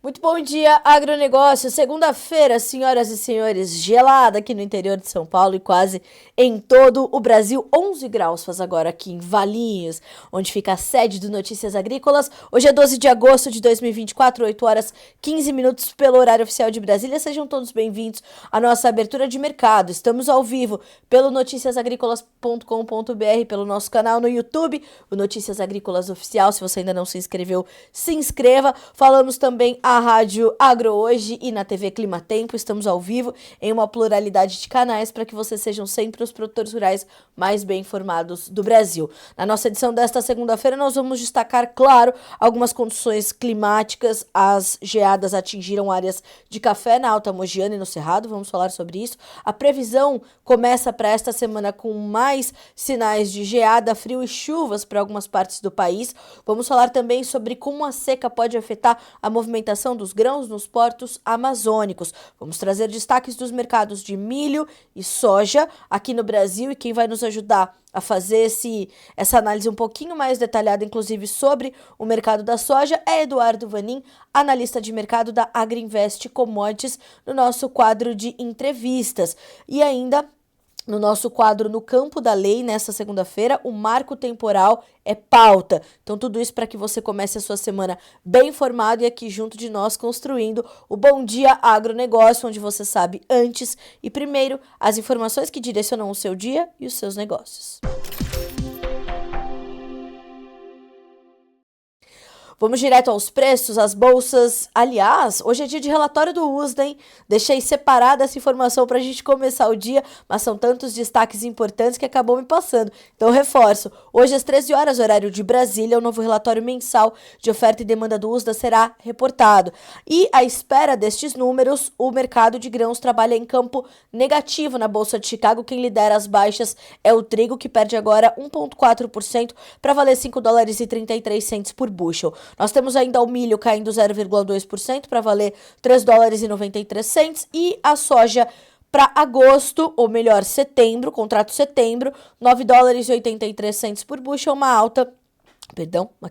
Muito bom dia, agronegócio. Segunda-feira, senhoras e senhores, gelada aqui no interior de São Paulo e quase em todo o Brasil. 11 graus faz agora aqui em Valinhos, onde fica a sede do Notícias Agrícolas. Hoje é 12 de agosto de 2024, 8 horas 15 minutos pelo horário oficial de Brasília. Sejam todos bem-vindos à nossa abertura de mercado. Estamos ao vivo pelo noticiasagricolas.com.br, pelo nosso canal no YouTube, o Notícias Agrícolas Oficial. Se você ainda não se inscreveu, se inscreva. Falamos também a Rádio Agro Hoje e na TV Clima Tempo. Estamos ao vivo em uma pluralidade de canais para que vocês sejam sempre os produtores rurais mais bem informados do Brasil. Na nossa edição desta segunda-feira, nós vamos destacar, claro, algumas condições climáticas. As geadas atingiram áreas de café na Alta Mogiana e no Cerrado. Vamos falar sobre isso. A previsão começa para esta semana com mais sinais de geada, frio e chuvas para algumas partes do país. Vamos falar também sobre como a seca pode afetar a movimentação dos grãos nos portos amazônicos. Vamos trazer destaques dos mercados de milho e soja aqui no Brasil, e quem vai nos ajudar a fazer essa análise um pouquinho mais detalhada, inclusive sobre o mercado da soja, é Eduardo Vanin, analista de mercado da Agriinvest Commodities, no nosso quadro de entrevistas. E ainda no nosso quadro No Campo da Lei, nesta segunda-feira, o marco temporal é pauta. Então, tudo isso para que você comece a sua semana bem informado e aqui junto de nós construindo o Bom Dia Agronegócio, onde você sabe antes e primeiro as informações que direcionam o seu dia e os seus negócios. Vamos direto aos preços, as bolsas. Aliás, hoje é dia de relatório do USDA, hein? Deixei separada essa informação para a gente começar o dia, mas são tantos destaques importantes que acabou me passando. Então, reforço. Hoje, às 13 horas, horário de Brasília, o novo relatório mensal de oferta e demanda do USDA será reportado. E, à espera destes números, o mercado de grãos trabalha em campo negativo na Bolsa de Chicago. Quem lidera as baixas é o trigo, que perde agora 1,4% para valer $5,33 por bushel. Nós temos ainda o milho caindo 0,2% para valer $3,93 e a soja para agosto, ou melhor, setembro, contrato setembro, $9,83 por bushel, uma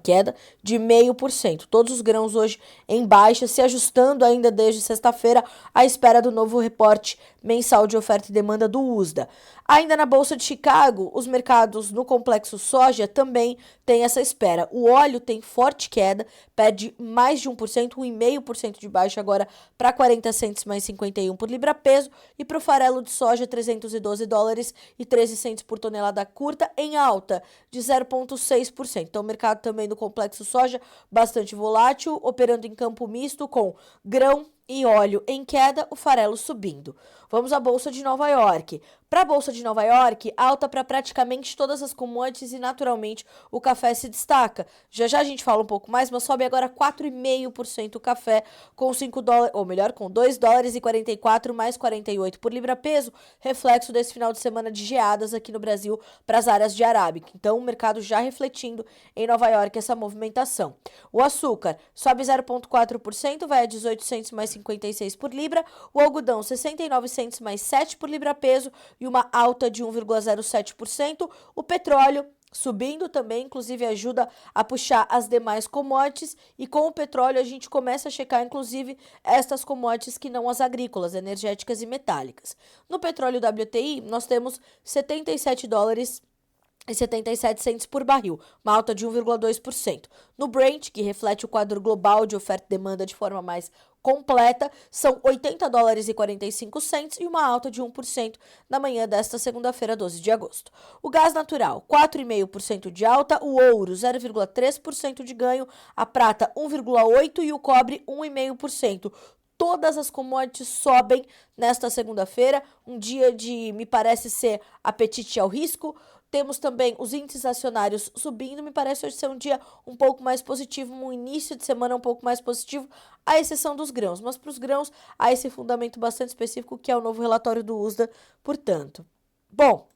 queda de 0,5%. Todos os grãos hoje em baixa, se ajustando ainda desde sexta-feira à espera do novo reporte mensal de oferta e demanda do USDA. Ainda na Bolsa de Chicago, os mercados no complexo soja também têm essa espera. O óleo tem forte queda, perde mais de 1%, 1,5% de baixa agora para 40 centos mais 51 por libra-peso, e para o farelo de soja $312,13 por tonelada curta, em alta de 0,6%. Então, o mercado também do complexo soja bastante volátil, operando em campo misto com grão e óleo em queda, o farelo subindo. Vamos à Bolsa de Nova York. Para a Bolsa de Nova York, alta para praticamente todas as commodities e, naturalmente, o café se destaca. Já já a gente fala um pouco mais, mas sobe agora 4,5% o café, com $5, ou melhor, com $2,44 mais 48 por libra-peso, reflexo desse final de semana de geadas aqui no Brasil para as áreas de arábica. Então, o mercado já refletindo em Nova York essa movimentação. O açúcar sobe 0,4%, vai a 18 centos mais 56 por libra. O algodão, 69 centos mais 7 por libra-peso e uma alta de 1,07%. O petróleo subindo também, inclusive ajuda a puxar as demais commodities, e com o petróleo a gente começa a checar inclusive estas commodities que não as agrícolas, energéticas e metálicas. No petróleo WTI, nós temos $77,77 por barril, uma alta de 1,2%. No Brent, que reflete o quadro global de oferta e demanda de forma mais completa, são $80,45 e uma alta de 1% na manhã desta segunda-feira, 12 de agosto. O gás natural, 4,5% de alta, o ouro, 0,3% de ganho, a prata, 1,8% e o cobre, 1,5%. Todas as commodities sobem nesta segunda-feira, um dia de, me parece ser, apetite ao risco. Temos também os índices acionários subindo, me parece hoje ser um dia um pouco mais positivo, um início de semana um pouco mais positivo, à exceção dos grãos. Mas para os grãos há esse fundamento bastante específico que é o novo relatório do USDA, portanto. Bom,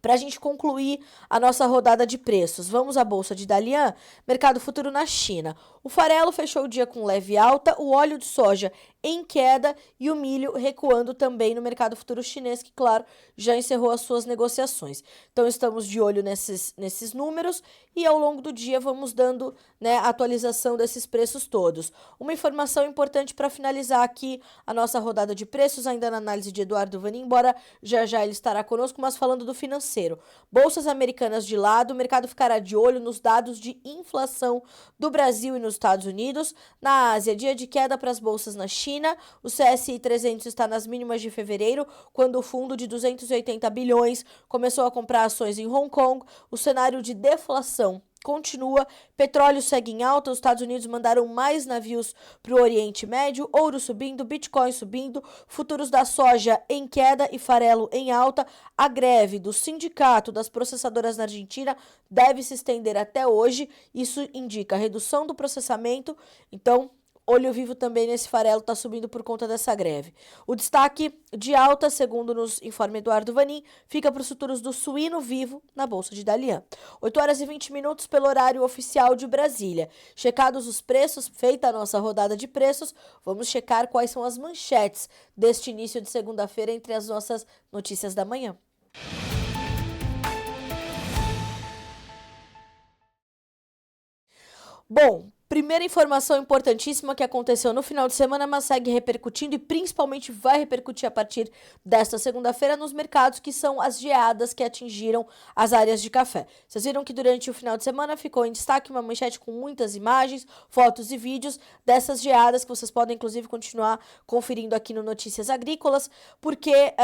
Para a gente concluir a nossa rodada de preços, vamos à Bolsa de Dalian, mercado futuro na China. O farelo fechou o dia com leve alta, o óleo de soja em queda e o milho recuando também no mercado futuro chinês, que, claro, já encerrou as suas negociações. Então, estamos de olho nesses números e ao longo do dia vamos dando, né, a atualização desses preços todos. Uma informação importante para finalizar aqui a nossa rodada de preços, ainda na análise de Eduardo Vanin, embora já ele estará conosco, mas falando do financeiro. Bolsas americanas de lado, o mercado ficará de olho nos dados de inflação do Brasil e nos Estados Unidos. Na Ásia, dia de queda para as bolsas na China, o CSI 300 está nas mínimas de fevereiro, quando o fundo de 280 bilhões começou a comprar ações em Hong Kong. O cenário de deflação continua, petróleo segue em alta, os Estados Unidos mandaram mais navios para o Oriente Médio, ouro subindo, Bitcoin subindo, futuros da soja em queda e farelo em alta. A greve do sindicato das processadoras na Argentina deve se estender até hoje, isso indica a redução do processamento, então olho vivo também nesse farelo, está subindo por conta dessa greve. O destaque de alta, segundo nos informa Eduardo Vanin, fica para os futuros do suíno vivo na Bolsa de Dalian. 8 horas e 20 minutos pelo horário oficial de Brasília. Checados os preços, feita a nossa rodada de preços, vamos checar quais são as manchetes deste início de segunda-feira entre as nossas notícias da manhã. Bom, primeira informação importantíssima que aconteceu no final de semana, mas segue repercutindo e principalmente vai repercutir a partir desta segunda-feira nos mercados, que são as geadas que atingiram as áreas de café. Vocês viram que durante o final de semana ficou em destaque uma manchete com muitas imagens, fotos e vídeos dessas geadas, que vocês podem inclusive continuar conferindo aqui no Notícias Agrícolas, porque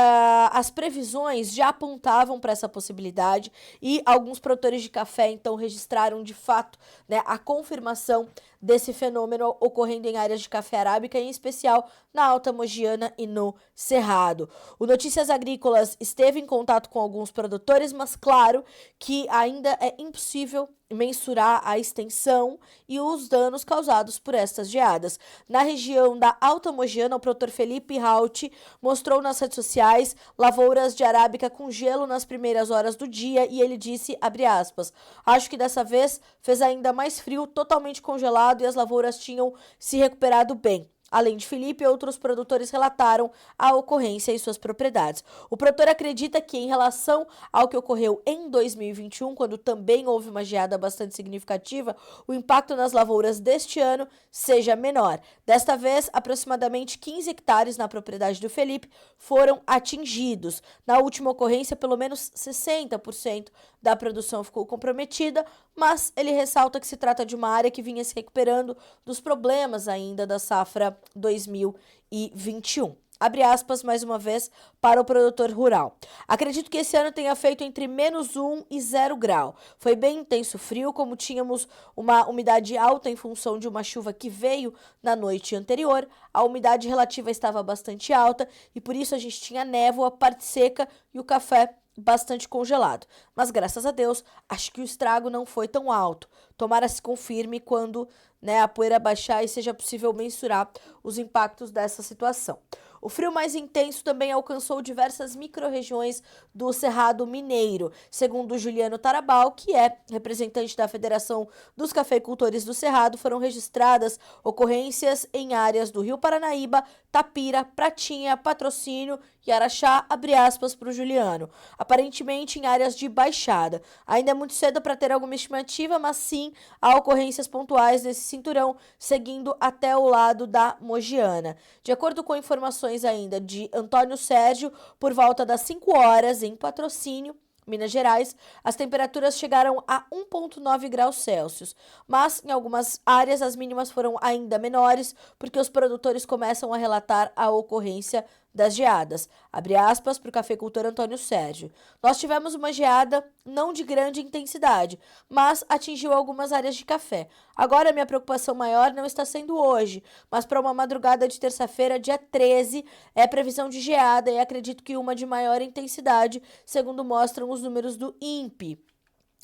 as previsões já apontavam para essa possibilidade e alguns produtores de café então registraram de fato, né, a confirmação desse fenômeno ocorrendo em áreas de café arábica, em especial na Alta Mogiana e no Cerrado. O Notícias Agrícolas esteve em contato com alguns produtores, mas claro que ainda é impossível mensurar a extensão e os danos causados por estas geadas. Na região da Alta Mogiana, o produtor Felipe Raut mostrou nas redes sociais lavouras de arábica com gelo nas primeiras horas do dia e ele disse, abre aspas, acho que dessa vez fez ainda mais frio, totalmente congelado e as lavouras tinham se recuperado bem. Além de Felipe, outros produtores relataram a ocorrência em suas propriedades. O produtor acredita que, em relação ao que ocorreu em 2021, quando também houve uma geada bastante significativa, o impacto nas lavouras deste ano seja menor. Desta vez, aproximadamente 15 hectares na propriedade do Felipe foram atingidos. Na última ocorrência, pelo menos 60% da produção ficou comprometida, mas ele ressalta que se trata de uma área que vinha se recuperando dos problemas ainda da safra 2021. Abre aspas mais uma vez para o produtor rural. Acredito que esse ano tenha feito entre -1 e 0 grau. Foi bem intenso frio, como tínhamos uma umidade alta em função de uma chuva que veio na noite anterior. A umidade relativa estava bastante alta e por isso a gente tinha névoa, parte seca e o café bastante congelado. Mas graças a Deus, acho que o estrago não foi tão alto. Tomara se confirme quando, né, a poeira baixar e seja possível mensurar os impactos dessa situação. O frio mais intenso também alcançou diversas micro-regiões do Cerrado Mineiro. Segundo Juliano Tarabal, que é representante da Federação dos Cafeicultores do Cerrado, foram registradas ocorrências em áreas do Rio Paranaíba, Tapira, Pratinha, Patrocínio e Araxá, abre aspas para o Juliano. Aparentemente em áreas de baixada. Ainda é muito cedo para ter alguma estimativa, mas sim há ocorrências pontuais nesse cinturão, seguindo até o lado da Mogiana. De acordo com informações ainda de Antônio Sérgio, por volta das 5 horas em Patrocínio, Minas Gerais, as temperaturas chegaram a 1,9 graus Celsius, mas em algumas áreas as mínimas foram ainda menores, porque os produtores começam a relatar a ocorrência das geadas. Abre aspas para o cafeicultor Antônio Sérgio. Nós tivemos uma geada não de grande intensidade, mas atingiu algumas áreas de café. Agora minha preocupação maior não está sendo hoje, mas para uma madrugada de terça-feira, dia 13, é previsão de geada e acredito que uma de maior intensidade, segundo mostram os números do INPE.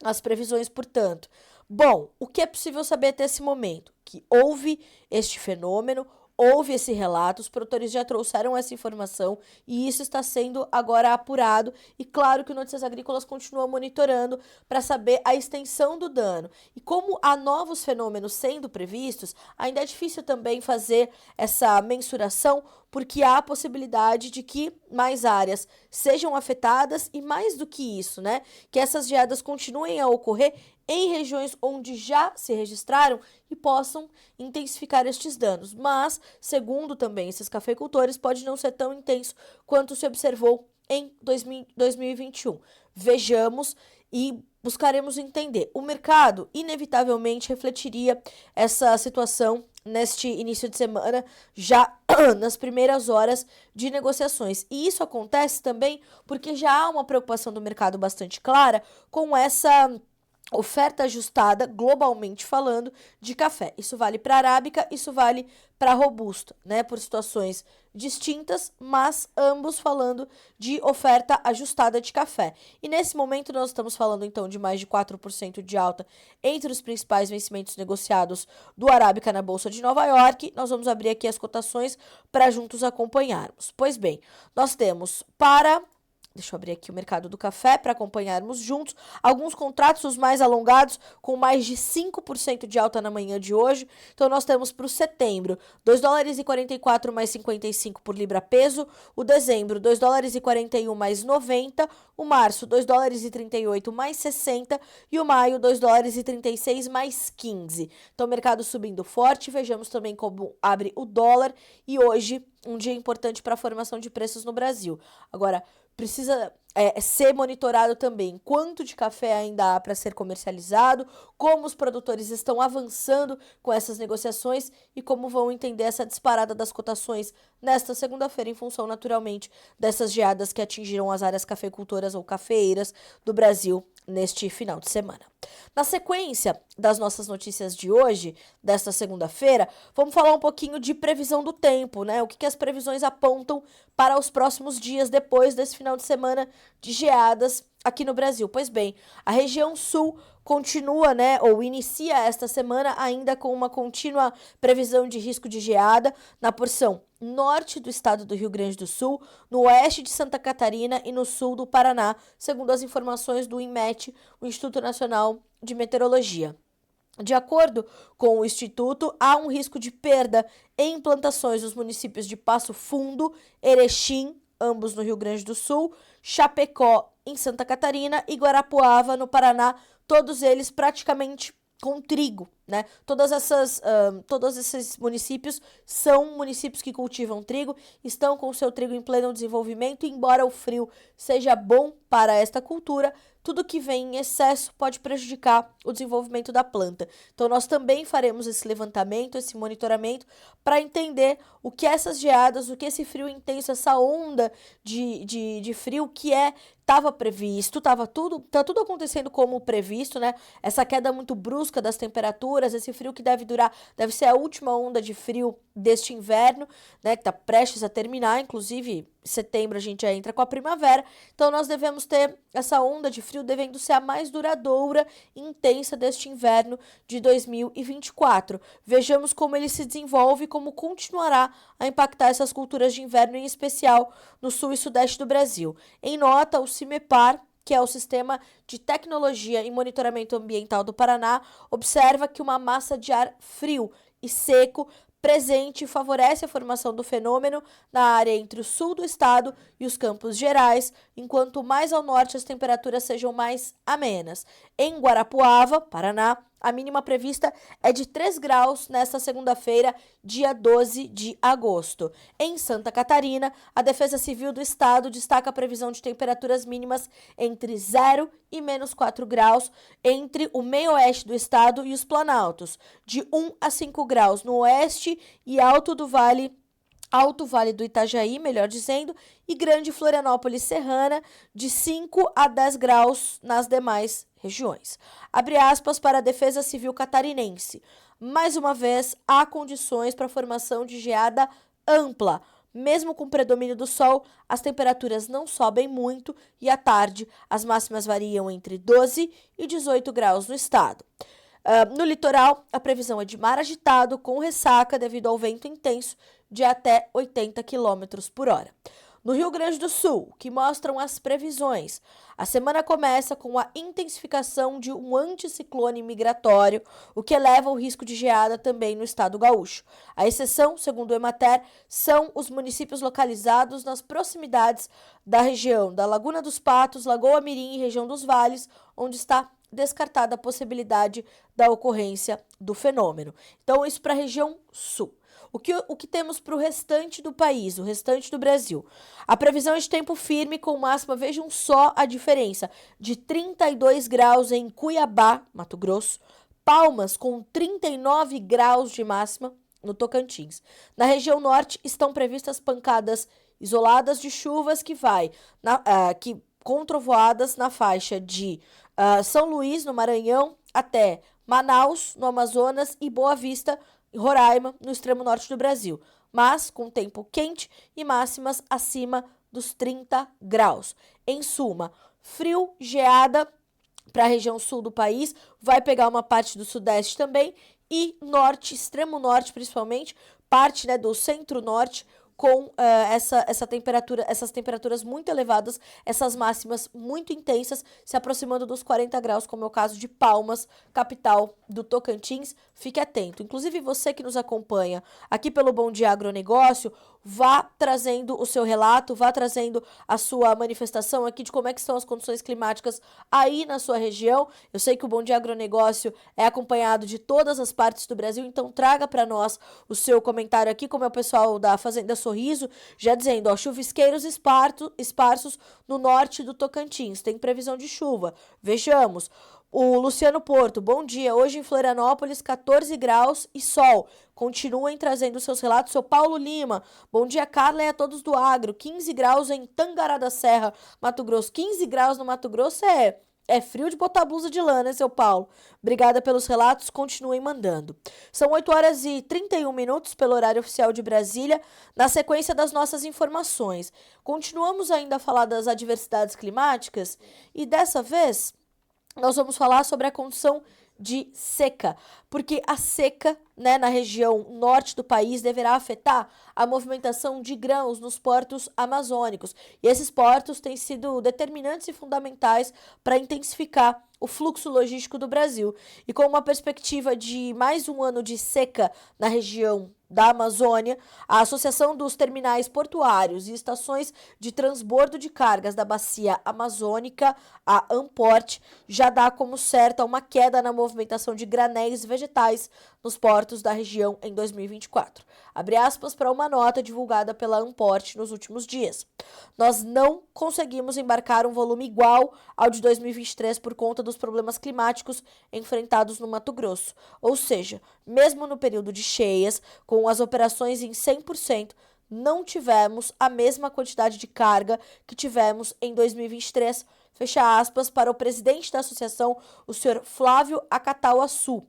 As previsões, portanto. Bom, o que é possível saber até esse momento? Que houve este fenômeno, houve esse relato, os produtores já trouxeram essa informação e isso está sendo agora apurado. E claro que o Notícias Agrícolas continua monitorando para saber a extensão do dano. E como há novos fenômenos sendo previstos, ainda é difícil também fazer essa mensuração, porque há a possibilidade de que mais áreas sejam afetadas e mais do que isso, né? Que essas geadas continuem a ocorrer em regiões onde já se registraram e possam intensificar estes danos. Mas, segundo também esses cafeicultores, pode não ser tão intenso quanto se observou em 2021. Vejamos e buscaremos entender. O mercado, inevitavelmente, refletiria essa situação neste início de semana, já nas primeiras horas de negociações. E isso acontece também porque já há uma preocupação do mercado bastante clara com essa oferta ajustada, globalmente falando, de café. Isso vale para arábica, isso vale para robusta, né? Por situações distintas, mas ambos falando de oferta ajustada de café. E nesse momento nós estamos falando então de mais de 4% de alta entre os principais vencimentos negociados do arábica na Bolsa de Nova York. Nós vamos abrir aqui as cotações para juntos acompanharmos. Pois bem, nós temos para... Deixa eu abrir aqui o mercado do café para acompanharmos juntos. Alguns contratos, os mais alongados, com mais de 5% de alta na manhã de hoje. Então, nós temos para o setembro, 2 dólares e 44 mais 55 por libra peso. O dezembro, 2 dólares e 41 mais 90. O março, 2 dólares e 38 mais 60. E o maio, 2 dólares e 36 mais 15. Então, o mercado subindo forte. Vejamos também como abre o dólar. E hoje, um dia importante para a formação de preços no Brasil. Agora, precisa ser monitorado também quanto de café ainda há para ser comercializado, como os produtores estão avançando com essas negociações e como vão entender essa disparada das cotações nesta segunda-feira, em função, naturalmente, dessas geadas que atingiram as áreas cafeicultoras ou cafeeiras do Brasil neste final de semana. Na sequência das nossas notícias de hoje, desta segunda-feira, vamos falar um pouquinho de previsão do tempo, né? O que as previsões apontam para os próximos dias depois desse final de semana de geadas aqui no Brasil. Pois bem, a região sul continua, né, ou inicia esta semana ainda com uma contínua previsão de risco de geada na porção norte do estado do Rio Grande do Sul, no oeste de Santa Catarina e no sul do Paraná, segundo as informações do INMET, o Instituto Nacional de Meteorologia. De acordo com o Instituto, há um risco de perda em plantações nos municípios de Passo Fundo, Erechim, ambos no Rio Grande do Sul, Chapecó, em Santa Catarina, e Guarapuava, no Paraná, todos eles praticamente com trigo, né? Todos esses municípios são municípios que cultivam trigo, estão com o seu trigo em pleno desenvolvimento, e embora o frio seja bom para esta cultura, tudo que vem em excesso pode prejudicar o desenvolvimento da planta. Então, nós também faremos esse levantamento, esse monitoramento, para entender o que essas geadas, o que esse frio intenso, essa onda de frio que estava previsto, tá tudo acontecendo como previsto, né? Essa queda muito brusca das temperaturas, esse frio que deve ser a última onda de frio deste inverno, né? Que está prestes a terminar, inclusive em setembro a gente já entra com a primavera, então nós devemos ter essa onda de frio devendo ser a mais duradoura e intensa deste inverno de 2024. Vejamos como ele se desenvolve e como continuará a impactar essas culturas de inverno, em especial no sul e sudeste do Brasil. Em nota, o CIMEPAR, que é o Sistema de Tecnologia e Monitoramento Ambiental do Paraná, observa que uma massa de ar frio e seco presente favorece a formação do fenômeno na área entre o sul do estado e os Campos Gerais, enquanto mais ao norte as temperaturas sejam mais amenas. Em Guarapuava, Paraná, a mínima prevista é de 3 graus nesta segunda-feira, dia 12 de agosto. Em Santa Catarina, a Defesa Civil do Estado destaca a previsão de temperaturas mínimas entre 0 e menos 4 graus entre o meio-oeste do estado e os Planaltos, de 1 a 5 graus no oeste e Alto Vale do Itajaí, melhor dizendo, e Grande Florianópolis Serrana, de 5 a 10 graus nas demais regiões. Abre aspas para a Defesa Civil Catarinense. Mais uma vez, há condições para a formação de geada ampla. Mesmo com predomínio do sol, as temperaturas não sobem muito e à tarde as máximas variam entre 12 e 18 graus no estado. No litoral, a previsão é de mar agitado com ressaca devido ao vento intenso de até 80 km por hora. No Rio Grande do Sul, que mostram as previsões, a semana começa com a intensificação de um anticiclone migratório, o que eleva o risco de geada também no estado gaúcho. A exceção, segundo o Emater, são os municípios localizados nas proximidades da região da Laguna dos Patos, Lagoa Mirim e região dos Vales, onde está descartada a possibilidade da ocorrência do fenômeno. Então, isso para a região sul. O que temos para o restante do país, o restante do Brasil? A previsão é de tempo firme com máxima, vejam só a diferença, de 32 graus em Cuiabá, Mato Grosso, Palmas com 39 graus de máxima no Tocantins. Na região norte estão previstas pancadas isoladas de chuvas com trovoadas na faixa de São Luís, no Maranhão, até Manaus, no Amazonas, e Boa Vista, em Roraima, no extremo norte do Brasil, mas com tempo quente e máximas acima dos 30 graus. Em suma, frio, geada para a região sul do país, vai pegar uma parte do sudeste também, e norte, extremo norte principalmente, parte, né, do centro-norte, com essas temperaturas muito elevadas, essas máximas muito intensas, se aproximando dos 40 graus, como é o caso de Palmas, capital do Tocantins. Fique atento. Inclusive, você que nos acompanha aqui pelo Bom Dia Agronegócio, vá trazendo o seu relato, vá trazendo a sua manifestação aqui de como é que estão as condições climáticas aí na sua região. Eu sei que o Bom Dia Agronegócio é acompanhado de todas as partes do Brasil, então traga para nós o seu comentário aqui, como é o pessoal da Fazenda Sorriso, já dizendo, ó, chuvisqueiros esparsos no norte do Tocantins, tem previsão de chuva. Vejamos. O Luciano Porto, bom dia. Hoje em Florianópolis, 14 graus e sol. Continuem trazendo seus relatos. Seu Paulo Lima, bom dia, Carla, e a todos do agro. 15 graus em Tangará da Serra, Mato Grosso. 15 graus no Mato Grosso é frio de botar blusa de lã, né, seu Paulo? Obrigada pelos relatos, continuem mandando. São 8 horas e 31 minutos pelo horário oficial de Brasília, na sequência das nossas informações. Continuamos ainda a falar das adversidades climáticas e dessa vez nós vamos falar sobre a condição de seca, porque a seca, né, na região norte do país deverá afetar a movimentação de grãos nos portos amazônicos. E esses portos têm sido determinantes e fundamentais para intensificar o fluxo logístico do Brasil. E com uma perspectiva de mais um ano de seca na região da Amazônia, a Associação dos Terminais Portuários e Estações de Transbordo de Cargas da Bacia Amazônica, a ANPORT, já dá como certa uma queda na movimentação de granéis vegetais nos portos da região em 2024. Abre aspas para uma nota divulgada pela ANPORT nos últimos dias. Nós não conseguimos embarcar um volume igual ao de 2023 por conta dos problemas climáticos enfrentados no Mato Grosso. Ou seja, mesmo no período de cheias, com as operações em 100%, não tivemos a mesma quantidade de carga que tivemos em 2023, fecha aspas, para o presidente da associação, o senhor Flávio Acatauaçu.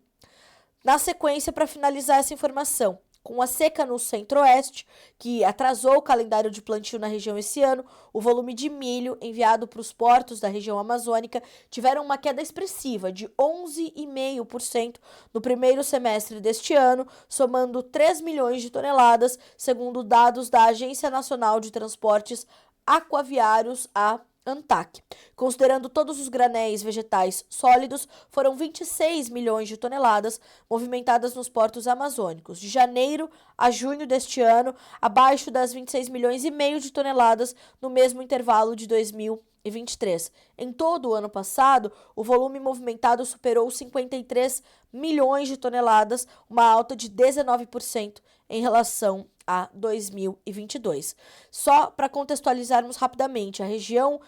Na sequência, para finalizar essa informação, com a seca no centro-oeste, que atrasou o calendário de plantio na região esse ano, o volume de milho enviado para os portos da região amazônica tiveram uma queda expressiva de 11,5% no primeiro semestre deste ano, somando 3 milhões de toneladas, segundo dados da Agência Nacional de Transportes Aquaviários, a ANTAQ. Considerando todos os granéis vegetais sólidos, foram 26 milhões de toneladas movimentadas nos portos amazônicos. De janeiro a junho deste ano, abaixo das 26 milhões e meio de toneladas no mesmo intervalo de 2023. Em todo o ano passado, o volume movimentado superou 53 milhões de toneladas, uma alta de 19% em relação a 2022. Só para contextualizarmos rapidamente, a região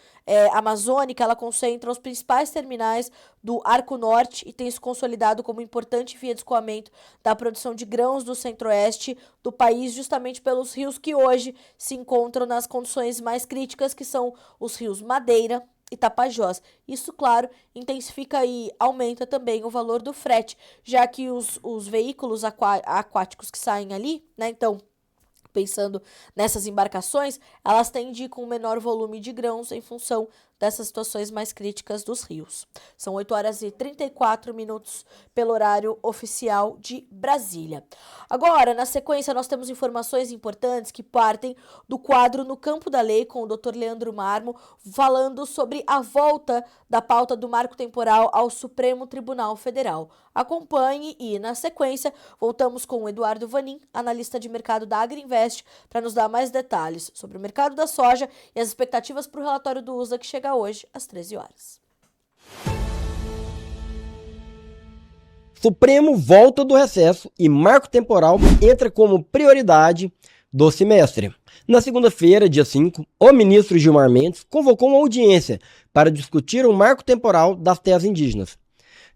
amazônica ela concentra os principais terminais do Arco Norte e tem se consolidado como importante via de escoamento da produção de grãos do centro-oeste do país, justamente pelos rios que hoje se encontram nas condições mais críticas, que são os rios Madeira e Tapajós. Isso, claro, intensifica e aumenta também o valor do frete, já que os veículos aquáticos que saem ali, né, então, pensando nessas embarcações, elas têm de ir com menor volume de grãos em função dessas situações mais críticas dos rios. São 8 horas e 34 minutos pelo horário oficial de Brasília. Agora, na sequência, nós temos informações importantes que partem do quadro No Campo da Lei com o Dr. Leandro Marmo, falando sobre a volta da pauta do marco temporal ao Supremo Tribunal Federal. Acompanhe e, na sequência, voltamos com o Eduardo Vanin, analista de mercado da Agrinvest, para nos dar mais detalhes sobre o mercado da soja e as expectativas para o relatório do USDA que chega hoje às 13 horas. Supremo volta do recesso e marco temporal entra como prioridade do semestre. Na segunda-feira, dia 5, o ministro Gilmar Mendes convocou uma audiência para discutir o marco temporal das terras indígenas.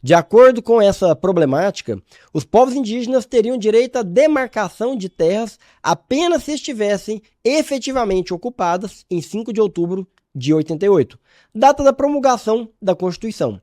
De acordo com essa problemática, os povos indígenas teriam direito à demarcação de terras apenas se estivessem efetivamente ocupadas em 5 de outubro de 88, data da promulgação da Constituição.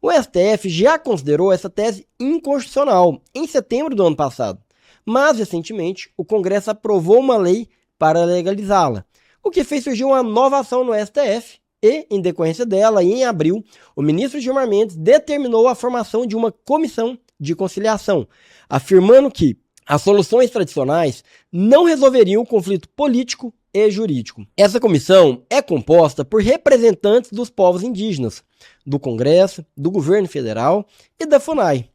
O STF já considerou essa tese inconstitucional em setembro do ano passado, mas recentemente o Congresso aprovou uma lei para legalizá-la, o que fez surgir uma nova ação no STF e, em decorrência dela, em abril, o ministro Gilmar Mendes determinou a formação de uma comissão de conciliação, afirmando que as soluções tradicionais não resolveriam o conflito político e jurídico. Essa comissão é composta por representantes dos povos indígenas, do Congresso, do governo federal e da FUNAI.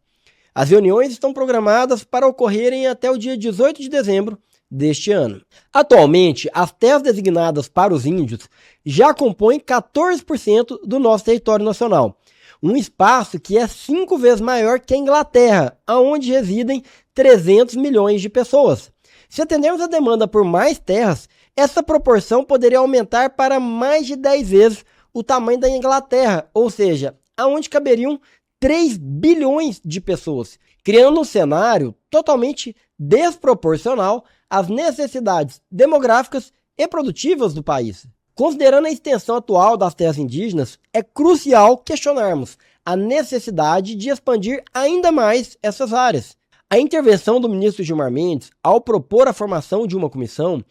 As reuniões estão programadas para ocorrerem até o dia 18 de dezembro deste ano. Atualmente, as terras designadas para os índios já compõem 14% do nosso território nacional, um espaço que é 5 vezes maior que a Inglaterra, onde residem 300 milhões de pessoas. Se atendermos a demanda por mais terras, essa proporção poderia aumentar para mais de 10 vezes o tamanho da Inglaterra, ou seja, aonde caberiam 3 bilhões de pessoas, criando um cenário totalmente desproporcional às necessidades demográficas e produtivas do país. Considerando a extensão atual das terras indígenas, é crucial questionarmos a necessidade de expandir ainda mais essas áreas. A intervenção do ministro Gilmar Mendes, ao propor a formação de uma comissão,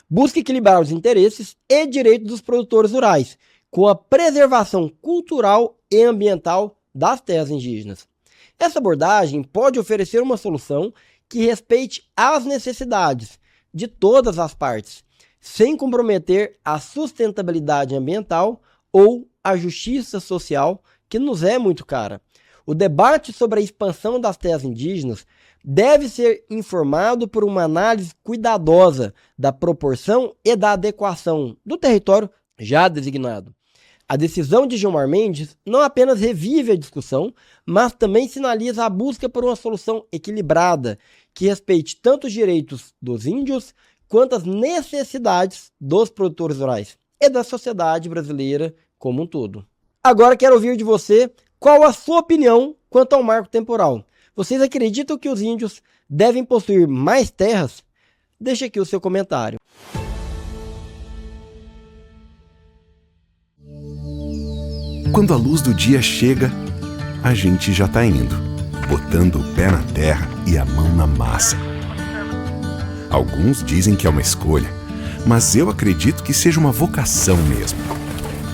busca equilibrar os interesses e direitos dos produtores rurais, com a preservação cultural e ambiental das terras indígenas. Essa abordagem pode oferecer uma solução que respeite as necessidades de todas as partes, sem comprometer a sustentabilidade ambiental ou a justiça social, que nos é muito cara. O debate sobre a expansão das terras indígenas deve ser informado por uma análise cuidadosa da proporção e da adequação do território já designado. A decisão de Gilmar Mendes não apenas revive a discussão, mas também sinaliza a busca por uma solução equilibrada, que respeite tanto os direitos dos índios, quanto as necessidades dos produtores rurais e da sociedade brasileira como um todo. Agora quero ouvir de você qual a sua opinião quanto ao marco temporal. Vocês acreditam que os índios devem possuir mais terras? Deixe aqui o seu comentário. Quando a luz do dia chega, a gente já tá indo, botando o pé na terra e a mão na massa. Alguns dizem que é uma escolha, mas eu acredito que seja uma vocação mesmo.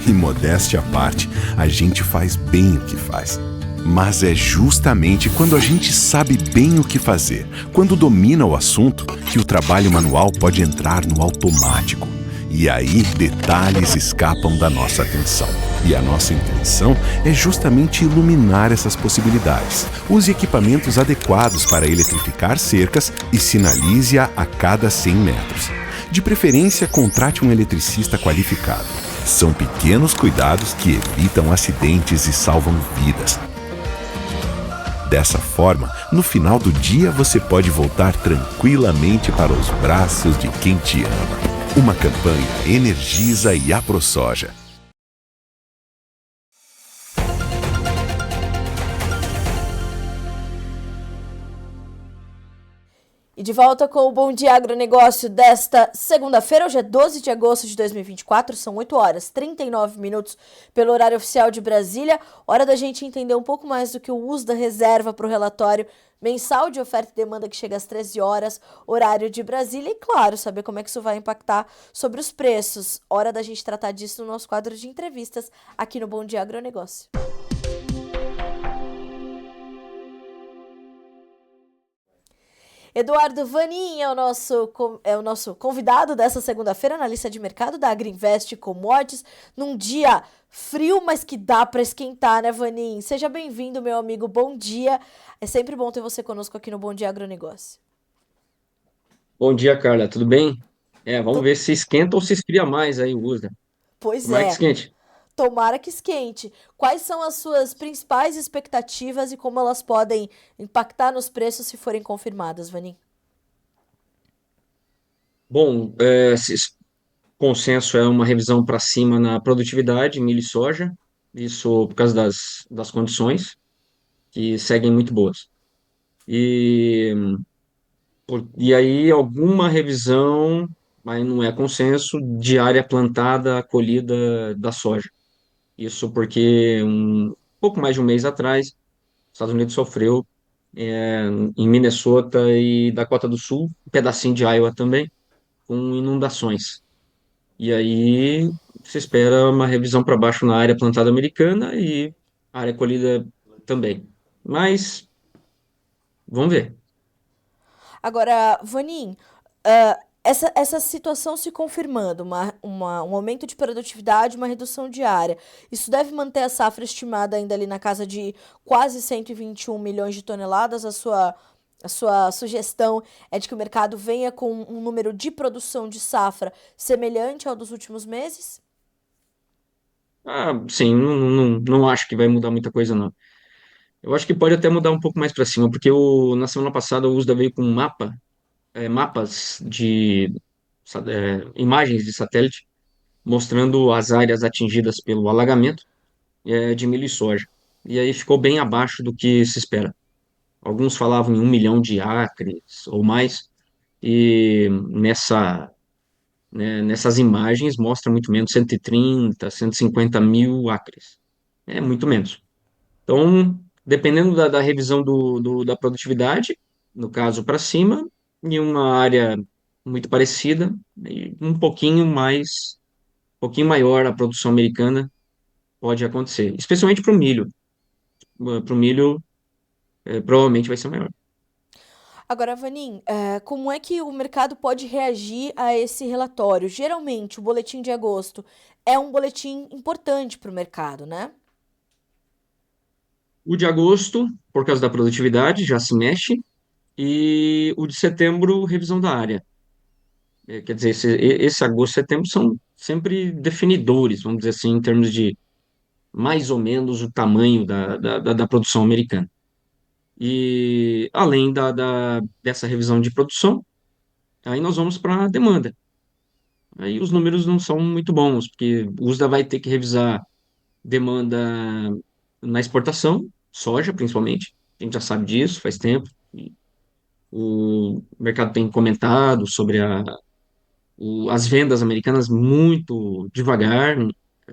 E modéstia à parte, a gente faz bem o que faz. Mas é justamente quando a gente sabe bem o que fazer, quando domina o assunto, que o trabalho manual pode entrar no automático. E aí, detalhes escapam da nossa atenção. E a nossa intenção é justamente iluminar essas possibilidades. Use equipamentos adequados para eletrificar cercas e sinalize-a a cada 100 metros. De preferência, contrate um eletricista qualificado. São pequenos cuidados que evitam acidentes e salvam vidas. Dessa forma, no final do dia você pode voltar tranquilamente para os braços de quem te ama. Uma campanha Energisa e AproSoja. E de volta com o Bom Dia Agronegócio desta segunda-feira, hoje é 12 de agosto de 2024, são 8 horas 39 minutos pelo horário oficial de Brasília. Hora da gente entender um pouco mais do que o USDA reserva para o relatório mensal de oferta e demanda que chega às 13 horas, horário de Brasília. E claro, saber como é que isso vai impactar sobre os preços. Hora da gente tratar disso no nosso quadro de entrevistas aqui no Bom Dia Agronegócio. Eduardo Vanin é o nosso convidado dessa segunda-feira, analista de mercado da Agrinvest Commodities, num dia frio, mas que dá para esquentar, né, Vanin? Seja bem-vindo, meu amigo, bom dia. É sempre bom ter você conosco aqui no Bom Dia Agronegócio. Bom dia, Carla, tudo bem? Vamos Tu- ver se esquenta ou se esfria mais aí o USDA. Pois Tomara que é, esquente. tomara que esquente. Quais são as suas principais expectativas e como elas podem impactar nos preços se forem confirmadas, Vanin? Bom, consenso é uma revisão para cima na produtividade, milho e soja, isso por causa das condições, que seguem muito boas. E, e aí alguma revisão, mas não é consenso, de área plantada, colhida da soja. Isso porque pouco mais de um mês atrás, os Estados Unidos sofreu em Minnesota e Dakota do Sul, um pedacinho de Iowa também, com inundações. E aí se espera uma revisão para baixo na área plantada americana e área colhida também. Mas vamos ver. Agora, Vanin, essa situação se confirmando, um aumento de produtividade, uma redução diária, isso deve manter a safra estimada ainda ali na casa de quase 121 milhões de toneladas. A sua sugestão é de que o mercado venha com um número de produção de safra semelhante ao dos últimos meses? Sim, não acho que vai mudar muita coisa, não. Eu acho que pode até mudar um pouco mais para cima, porque na semana passada o USDA veio com mapas imagens de satélite, mostrando as áreas atingidas pelo alagamento de milho e soja. E aí ficou bem abaixo do que se espera. Alguns falavam em 1 milhão de acres ou mais, e nessas imagens mostra muito menos, 130, 150 mil acres. É muito menos. Então, dependendo da revisão da produtividade, no caso para cima, em uma área muito parecida, e um pouquinho maior a produção americana pode acontecer, especialmente para o milho. Para o milho, provavelmente vai ser maior. Agora, Vanin, como é que o mercado pode reagir a esse relatório? Geralmente, o boletim de agosto é um boletim importante para o mercado, né? O de agosto, por causa da produtividade, já se mexe, e o de setembro, revisão da área. Quer dizer, esse agosto e setembro são sempre definidores, vamos dizer assim, em termos de mais ou menos o tamanho da produção americana. E além dessa revisão de produção, aí nós vamos para a demanda. Aí os números não são muito bons, porque o USDA vai ter que revisar demanda na exportação, soja principalmente, a gente já sabe disso faz tempo. O mercado tem comentado sobre as vendas americanas muito devagar,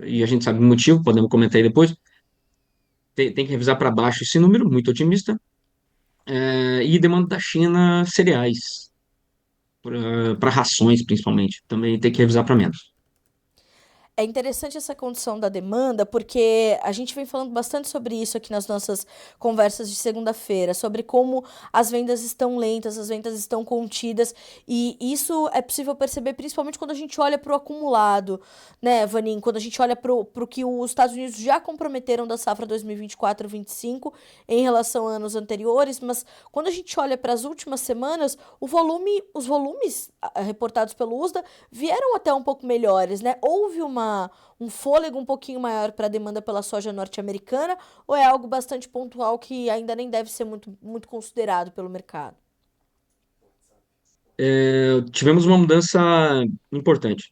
e a gente sabe o motivo, podemos comentar aí depois. Tem que revisar para baixo esse número, muito otimista. E demanda da China, cereais, para rações principalmente, também tem que revisar para menos. É interessante essa condição da demanda, porque a gente vem falando bastante sobre isso aqui nas nossas conversas de segunda-feira, sobre como as vendas estão lentas, as vendas estão contidas, e isso é possível perceber principalmente quando a gente olha para o acumulado, né, Vanin? Quando a gente olha para o que os Estados Unidos já comprometeram da safra 2024-25 em relação a anos anteriores, mas quando a gente olha para as últimas semanas, os volumes reportados pelo USDA vieram até um pouco melhores, né? Houve um fôlego um pouquinho maior para a demanda pela soja norte-americana, ou é algo bastante pontual que ainda nem deve ser muito, muito considerado pelo mercado? Tivemos uma mudança importante.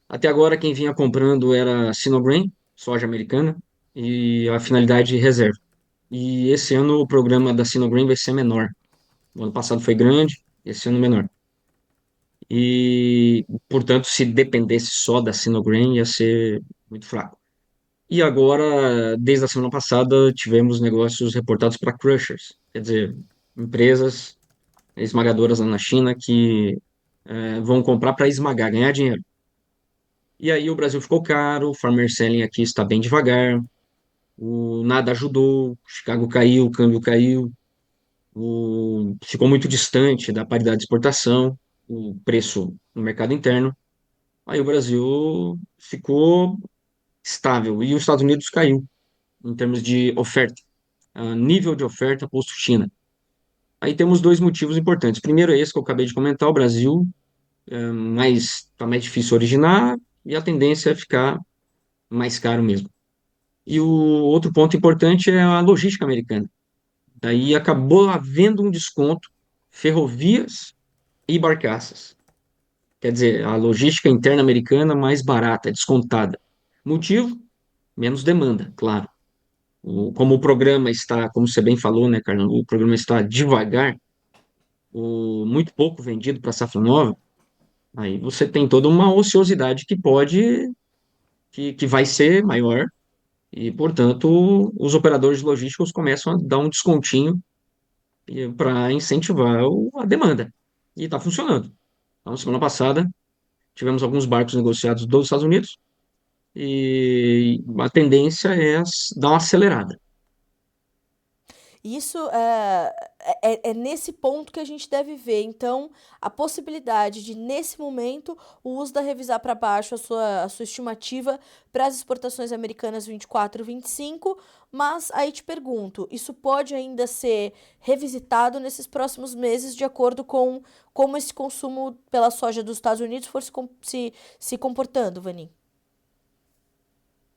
Até agora, quem vinha comprando era a Sinogran, soja americana, e a finalidade reserva. E esse ano o programa da Sinogran vai ser menor. O ano passado foi grande, esse ano menor. E, portanto, se dependesse só da Sinogren, ia ser muito fraco. E agora, desde a semana passada, tivemos negócios reportados para crushers, quer dizer, empresas esmagadoras lá na China que vão comprar para esmagar, ganhar dinheiro. E aí o Brasil ficou caro, o farmer selling aqui está bem devagar, o nada ajudou, Chicago caiu, o câmbio caiu, ficou muito distante da paridade de exportação, o preço no mercado interno. Aí o Brasil ficou estável e os Estados Unidos caiu em termos de oferta, nível de oferta posto China. Aí temos dois motivos importantes. Primeiro é esse que eu acabei de comentar, o Brasil, mas está mais difícil originar e a tendência é ficar mais caro mesmo. E o outro ponto importante é a logística americana. Daí acabou havendo um desconto, ferrovias e barcaças. Quer dizer, a logística interna americana mais barata, descontada. Motivo? Menos demanda, claro. Como o programa está, como você bem falou, né, Carlos? O programa está devagar, muito pouco vendido para safra nova, aí você tem toda uma ociosidade que vai ser maior e, portanto, os operadores logísticos começam a dar um descontinho para incentivar a demanda. E está funcionando. Então, semana passada, tivemos alguns barcos negociados dos Estados Unidos e a tendência é dar uma acelerada. Isso é nesse ponto que a gente deve ver, então, a possibilidade de, nesse momento, o USDA revisar para baixo a sua estimativa para as exportações americanas 24 e 25, mas aí te pergunto, isso pode ainda ser revisitado nesses próximos meses de acordo com como esse consumo pela soja dos Estados Unidos for se comportando, Vanin?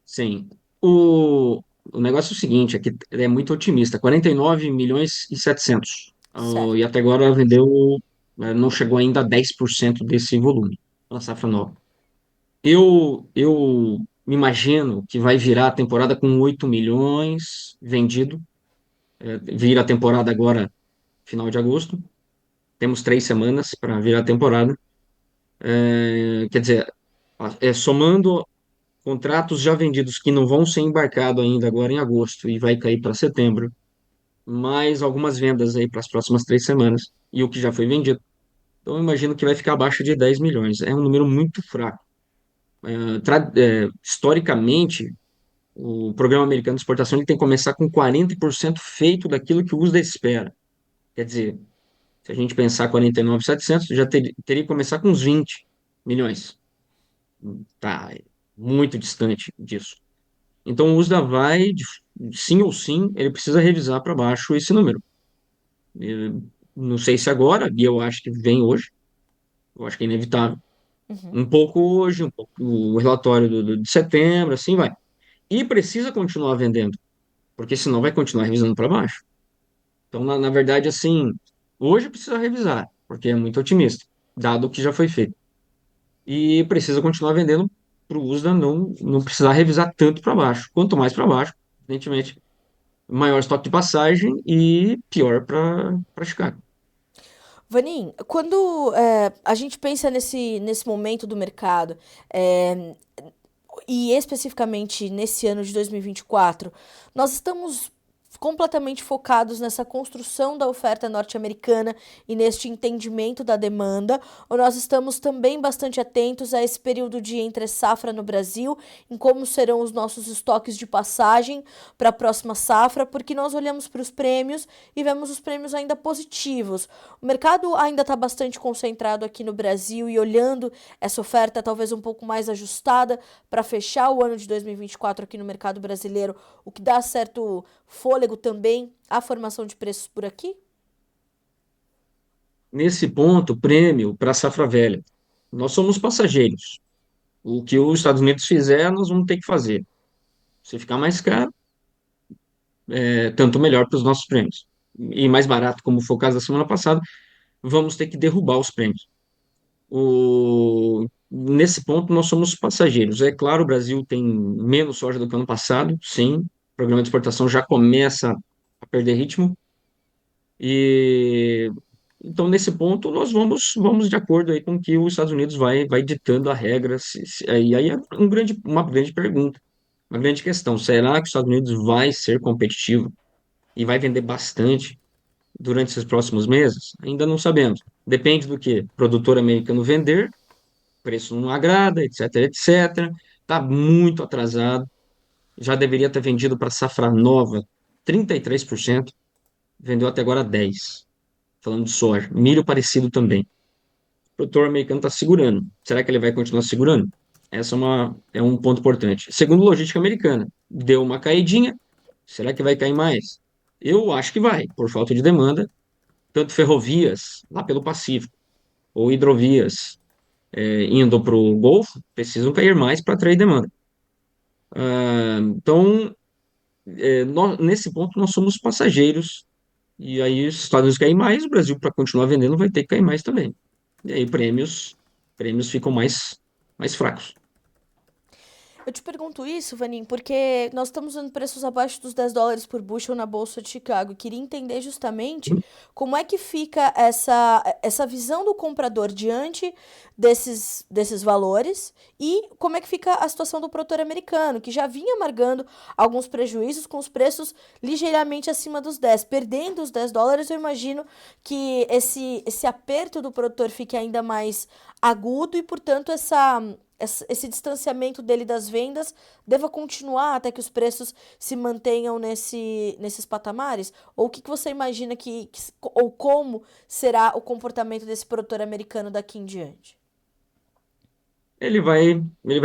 Sim. O negócio é o seguinte, é que ele é muito otimista, 49 milhões e 700. E Certo. até agora vendeu, não chegou ainda a 10% desse volume, na safra nova. Eu me imagino que vai virar a temporada com 8 milhões vendido. Vira a temporada agora, final de agosto. Temos 3 semanas para virar a temporada. Quer dizer, somando contratos já vendidos que não vão ser embarcados ainda agora em agosto e vai cair para setembro, mais algumas vendas aí para as próximas 3 semanas e o que já foi vendido. Então, eu imagino que vai ficar abaixo de 10 milhões. É um número muito fraco. Historicamente, o programa americano de exportação ele tem que começar com 40% feito daquilo que o USDA espera. Quer dizer, se a gente pensar 49.700, já teria que começar com uns 20 milhões. Tá muito distante disso. Então, o USDA vai, sim ou sim, ele precisa revisar para baixo esse número. Não sei se agora, e eu acho que vem hoje, eu acho que é inevitável. Uhum. Um pouco hoje, um pouco o relatório de setembro, assim vai. E precisa continuar vendendo, porque senão vai continuar revisando para baixo. Então, na verdade, assim, hoje precisa revisar, porque é muito otimista, dado o que já foi feito. E precisa continuar vendendo para o USDA não precisar revisar tanto para baixo. Quanto mais para baixo, evidentemente, maior estoque de passagem e pior para Chicago. Vanin, quando a gente pensa nesse momento do mercado, é, e especificamente nesse ano de 2024, nós estamos completamente focados nessa construção da oferta norte-americana e neste entendimento da demanda, ou nós estamos também bastante atentos a esse período de entre-safra no Brasil, em como serão os nossos estoques de passagem para a próxima safra, porque nós olhamos para os prêmios e vemos os prêmios ainda positivos. O mercado ainda está bastante concentrado aqui no Brasil e olhando essa oferta talvez um pouco mais ajustada para fechar o ano de 2024 aqui no mercado brasileiro, o que dá certo fôlego também à formação de preços por aqui? Nesse ponto, prêmio para a safra velha. Nós somos passageiros. O que os Estados Unidos fizer, nós vamos ter que fazer. Se ficar mais caro, tanto melhor para os nossos prêmios. E mais barato, como foi o caso da semana passada, vamos ter que derrubar os prêmios. Nesse ponto, nós somos passageiros. É claro, o Brasil tem menos soja do que ano passado, sim. O programa de exportação já começa a perder ritmo. E Então, nesse ponto, nós vamos de acordo aí com que os Estados Unidos vai ditando a regra. E aí é uma grande pergunta, uma grande questão. Será que os Estados Unidos vai ser competitivo e vai vender bastante durante esses próximos meses? Ainda não sabemos. Depende do que o produtor americano vender, preço não agrada, etc, etc. Está muito atrasado. Já deveria ter vendido para safra nova 33%, vendeu até agora 10%. Falando de soja, milho parecido também. O produtor americano está segurando. Será que ele vai continuar segurando? Essa é um ponto importante. Segundo logística americana, deu uma caidinha. Será que vai cair mais? Eu acho que vai, por falta de demanda, tanto ferrovias lá pelo Pacífico ou hidrovias indo para o Golfo precisam cair mais para atrair demanda. Então, nesse ponto, nós somos passageiros. E aí, os Estados Unidos caem mais, o Brasil, para continuar vendendo, vai ter que cair mais também. E aí, prêmios ficam mais fracos. Eu te pergunto isso, Vanim, porque nós estamos vendo preços abaixo dos US$ 10 por bushel na Bolsa de Chicago. Eu queria entender justamente como é que fica essa visão do comprador diante desses valores e como é que fica a situação do produtor americano, que já vinha amargando alguns prejuízos com os preços ligeiramente acima dos 10. Perdendo os US$ 10, eu imagino que esse aperto do produtor fique ainda mais agudo e, portanto, esse distanciamento dele das vendas deva continuar até que os preços se mantenham nesses patamares? Ou o que você imagina ou como será o comportamento desse produtor americano daqui em diante? Ele vai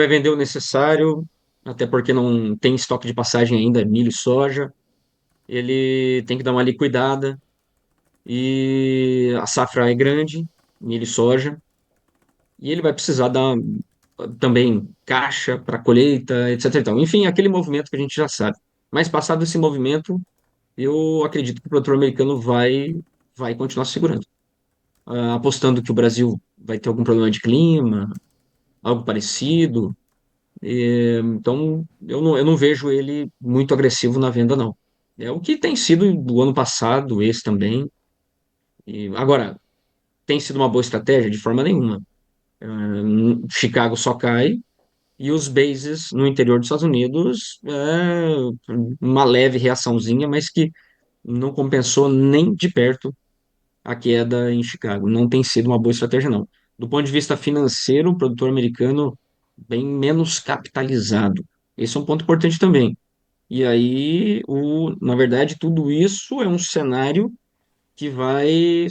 vender o necessário, até porque não tem estoque de passagem ainda, milho e soja. Ele tem que dar uma liquidada e a safra é grande, milho e soja, e ele vai precisar dar também caixa para colheita, etc. Então, enfim, aquele movimento que a gente já sabe. Mas passado esse movimento, eu acredito que o produtor americano vai continuar segurando, apostando que o Brasil vai ter algum problema de clima, algo parecido. Então, eu não vejo ele muito agressivo na venda, não. É o que tem sido do ano passado, esse também. Agora, tem sido uma boa estratégia? De forma nenhuma. Chicago só cai e os bases no interior dos Estados Unidos, uma leve reaçãozinha, mas que não compensou nem de perto a queda em Chicago. Não tem sido uma boa estratégia, não. Do ponto de vista financeiro, o produtor americano bem menos capitalizado. Esse é um ponto importante também. E aí, na verdade, tudo isso é um cenário que vai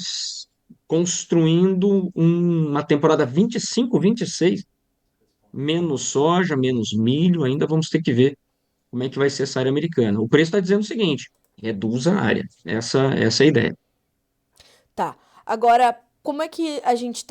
construindo uma temporada 25, 26, menos soja, menos milho, ainda vamos ter que ver como é que vai ser essa área americana. O preço está dizendo o seguinte: reduza a área. Essa é a ideia. Tá. Agora, como é que a gente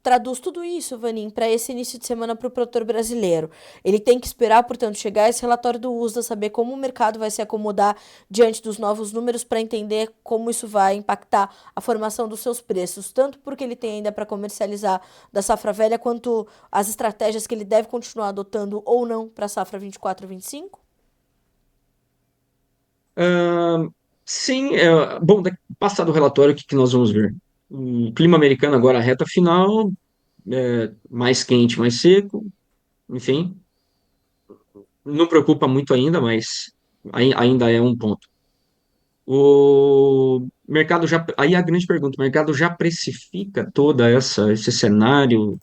traduz tudo isso, Vanim, para esse início de semana para o produtor brasileiro? Ele tem que esperar, portanto, chegar esse relatório do USDA, saber como o mercado vai se acomodar diante dos novos números para entender como isso vai impactar a formação dos seus preços, tanto porque ele tem ainda para comercializar da safra velha, quanto as estratégias que ele deve continuar adotando ou não para a safra 24-25? Ah, sim, bom, passado o relatório, o que nós vamos ver? O clima americano agora, reta final, mais quente, mais seco, enfim, não preocupa muito ainda, mas ainda é um ponto. O mercado já, aí a grande pergunta, o mercado já precifica esse cenário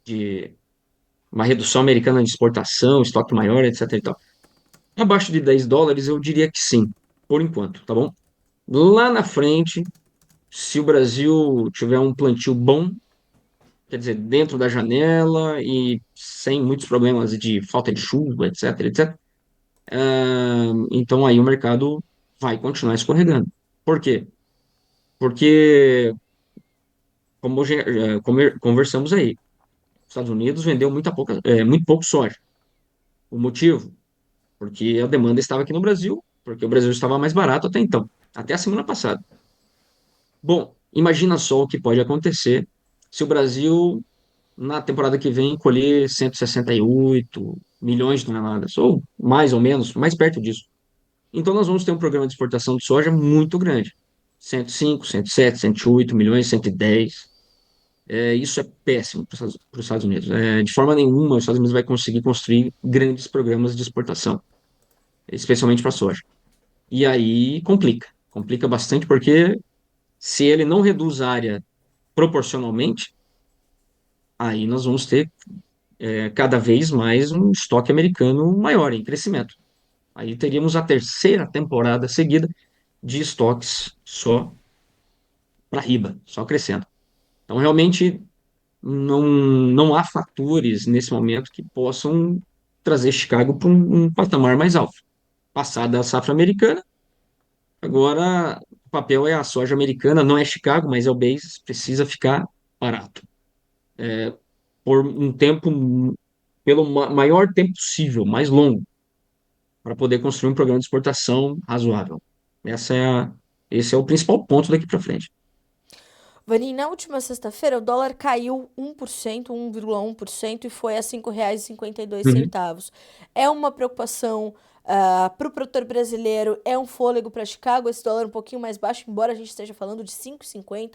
de uma redução americana de exportação, estoque maior, etc e tal. Abaixo de US$ 10, eu diria que sim, por enquanto, tá bom? Lá na frente, se o Brasil tiver um plantio bom, quer dizer, dentro da janela e sem muitos problemas de falta de chuva, etc, etc, então aí o mercado vai continuar escorregando. Por quê? Porque, como conversamos aí, os Estados Unidos vendeu muito pouco soja. O motivo? Porque a demanda estava aqui no Brasil, porque o Brasil estava mais barato até então, até a semana passada. Bom, imagina só o que pode acontecer se o Brasil, na temporada que vem, colher 168 milhões de toneladas, ou mais menos, mais perto disso. Então nós vamos ter um programa de exportação de soja muito grande. 105, 107, 108 milhões, 110. Isso é péssimo para os Estados Unidos. De forma nenhuma, os Estados Unidos vai conseguir construir grandes programas de exportação, especialmente para soja. E aí complica. Complica bastante porque se ele não reduz a área proporcionalmente, aí nós vamos ter cada vez mais um estoque americano maior, em crescimento. Aí teríamos a terceira temporada seguida de estoques só para riba, só crescendo. Então, realmente, não há fatores nesse momento que possam trazer Chicago para um patamar mais alto. Passada a safra americana, agora o papel é a soja americana, não é Chicago, mas é o base, precisa ficar barato. Por um tempo, pelo maior tempo possível, mais longo, para poder construir um programa de exportação razoável. Essa é a, Esse é o principal ponto daqui para frente. Vani, na última sexta-feira o dólar caiu 1%, 1,1% e foi a R$ 5,52. Uhum. É uma preocupação para o produtor brasileiro, é um fôlego para Chicago, esse dólar um pouquinho mais baixo, embora a gente esteja falando de 5,50,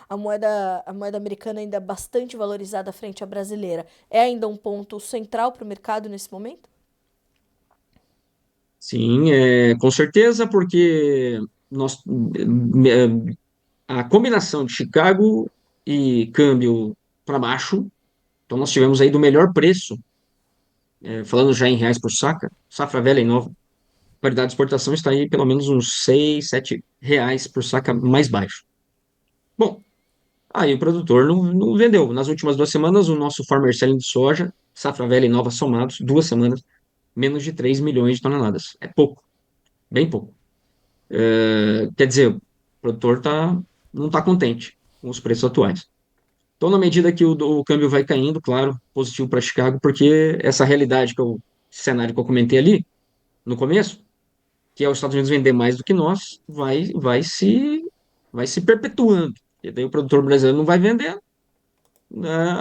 a moeda americana ainda é bastante valorizada frente à brasileira. É ainda um ponto central para o mercado nesse momento? Sim, com certeza, porque a combinação de Chicago e câmbio para baixo, então nós tivemos aí do melhor preço, falando já em reais por saca, safra velha e nova, a paridade de exportação está aí pelo menos uns 6, 7 reais por saca mais baixo. Bom, aí o produtor não vendeu. Nas últimas 2 semanas, o nosso farmer selling de soja, safra velha e nova somados, 2 semanas, menos de 3 milhões de toneladas. É pouco, bem pouco. Quer dizer, o produtor não está contente com os preços atuais. Então, na medida que o câmbio vai caindo, claro, positivo para Chicago, porque essa realidade esse cenário que eu comentei ali no começo, que é os Estados Unidos vender mais do que nós, vai se perpetuando. E daí o produtor brasileiro não vai vender,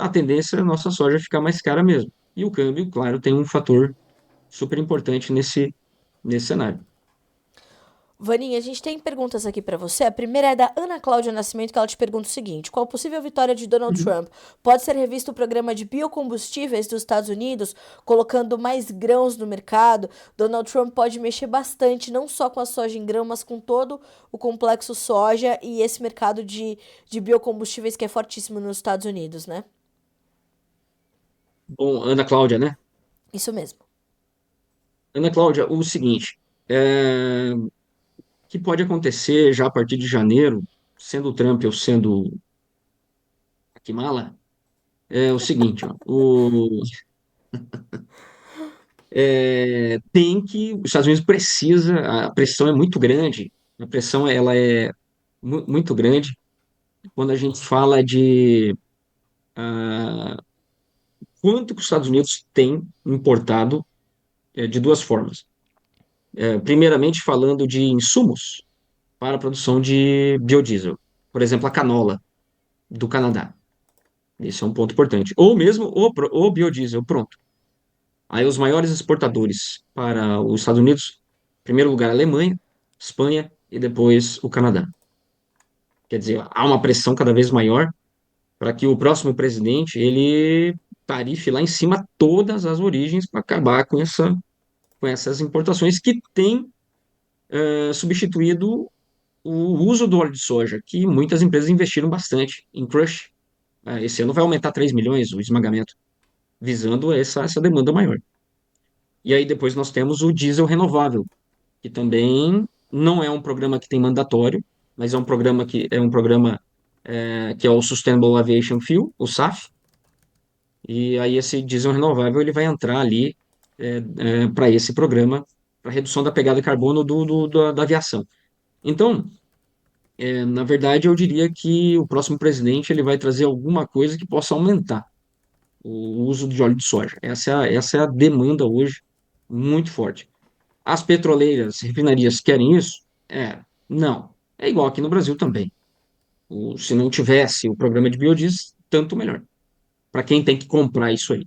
a tendência é a nossa soja ficar mais cara mesmo. E o câmbio, claro, tem um fator super importante nesse cenário. Vaninha, a gente tem perguntas aqui pra você. A primeira é da Ana Cláudia Nascimento, que ela te pergunta o seguinte: qual possível vitória de Donald Trump pode ser revisto o programa de biocombustíveis dos Estados Unidos, colocando mais grãos no mercado? Donald Trump pode mexer bastante, não só com a soja em grão, mas com todo o complexo soja e esse mercado de biocombustíveis que é fortíssimo nos Estados Unidos, né? Bom, Ana Cláudia, né? Isso mesmo. Ana Cláudia, o seguinte, que pode acontecer já a partir de janeiro, sendo o Trump ou sendo a Kamala, é o seguinte, ó, os Estados Unidos precisa, a pressão é muito grande, a pressão ela é muito grande quando a gente fala de ah, quanto que os Estados Unidos têm importado de duas formas. Primeiramente, falando de insumos para a produção de biodiesel, por exemplo, a canola do Canadá. Esse é um ponto importante. Ou mesmo o biodiesel, pronto. Aí os maiores exportadores para os Estados Unidos, em primeiro lugar, a Alemanha, Espanha e depois o Canadá. Quer dizer, há uma pressão cada vez maior para que o próximo presidente ele tarife lá em cima todas as origens para acabar com essas importações que têm substituído o uso do óleo de soja, que muitas empresas investiram bastante em crush. Esse ano vai aumentar 3 milhões o esmagamento, visando essa demanda maior. E aí depois nós temos o diesel renovável, que também não é um programa que tem mandatório, mas é um programa que é o Sustainable Aviation Fuel, o SAF. E aí esse diesel renovável ele vai entrar ali para esse programa para redução da pegada de carbono da aviação. Então, na verdade, eu diria que o próximo presidente ele vai trazer alguma coisa que possa aumentar o uso de óleo de soja. Essa é a demanda hoje muito forte. As petroleiras, refinarias querem isso? Não. É igual aqui no Brasil também. Se não tivesse o programa de biodiesel, tanto melhor. Para quem tem que comprar isso aí.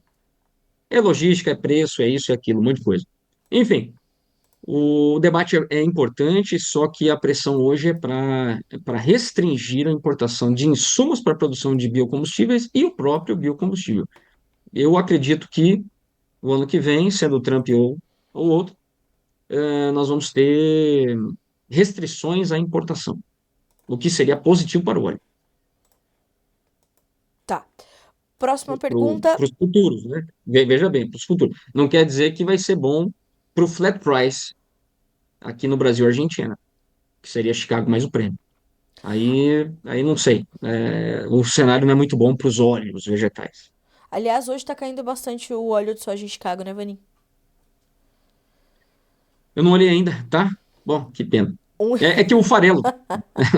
É logística, é preço, é isso, é aquilo, um monte de coisa. Enfim, O debate é importante, só que a pressão hoje é para restringir a importação de insumos para a produção de biocombustíveis e o próprio biocombustível. Eu acredito que o ano que vem, sendo o Trump ou outro, nós vamos ter restrições à importação, o que seria positivo para o óleo, Tá. Próxima para pergunta. os futuros, né? Veja bem, para os futuros. Não quer dizer que vai ser bom para o flat price aqui no Brasil e Argentina, que seria Chicago mais o prêmio. Aí não sei. O cenário não é muito bom para os óleos vegetais. Aliás, hoje tá caindo bastante o óleo de soja em Chicago, né, Vanin? Eu não olhei ainda, tá? Bom, que pena. Um, É que o farelo,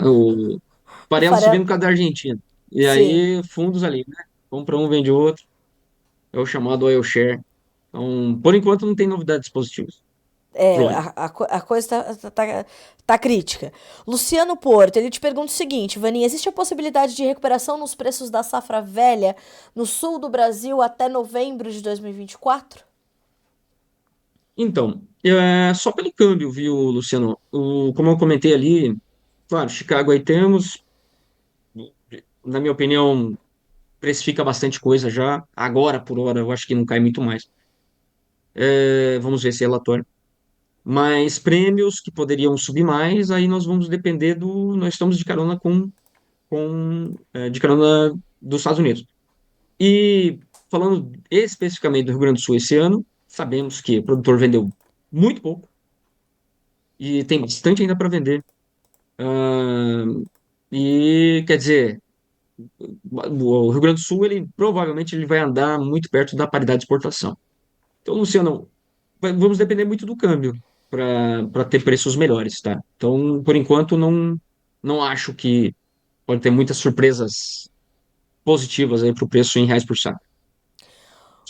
o o farelo subindo farelo. por causa da Argentina. E Sim. aí, fundos ali, né? Compra um, vende outro. É o chamado oil share. Então, por enquanto, não tem novidades positivas pro É, óleo. a coisa tá crítica. Luciano Porto, ele te pergunta o seguinte, Vaninha, existe a possibilidade de recuperação nos preços da safra velha no sul do Brasil até novembro de 2024? Então, só pelo câmbio, viu, Luciano? Como eu comentei ali, claro, Chicago aí temos, na minha opinião, precifica bastante coisa já. Agora, por hora, eu acho que não cai muito mais. Vamos ver esse relatório. Mas prêmios que poderiam subir mais, aí nós vamos depender do. Nós estamos de carona de carona dos Estados Unidos. E falando especificamente do Rio Grande do Sul esse ano, sabemos que o produtor vendeu muito pouco e tem bastante ainda para vender. Ah, e quer dizer, o Rio Grande do Sul ele provavelmente ele vai andar muito perto da paridade de exportação. Então, Luciano, vamos depender muito do câmbio para ter preços melhores, tá? Então, por enquanto, não acho que pode ter muitas surpresas positivas aí para o preço em reais por saco.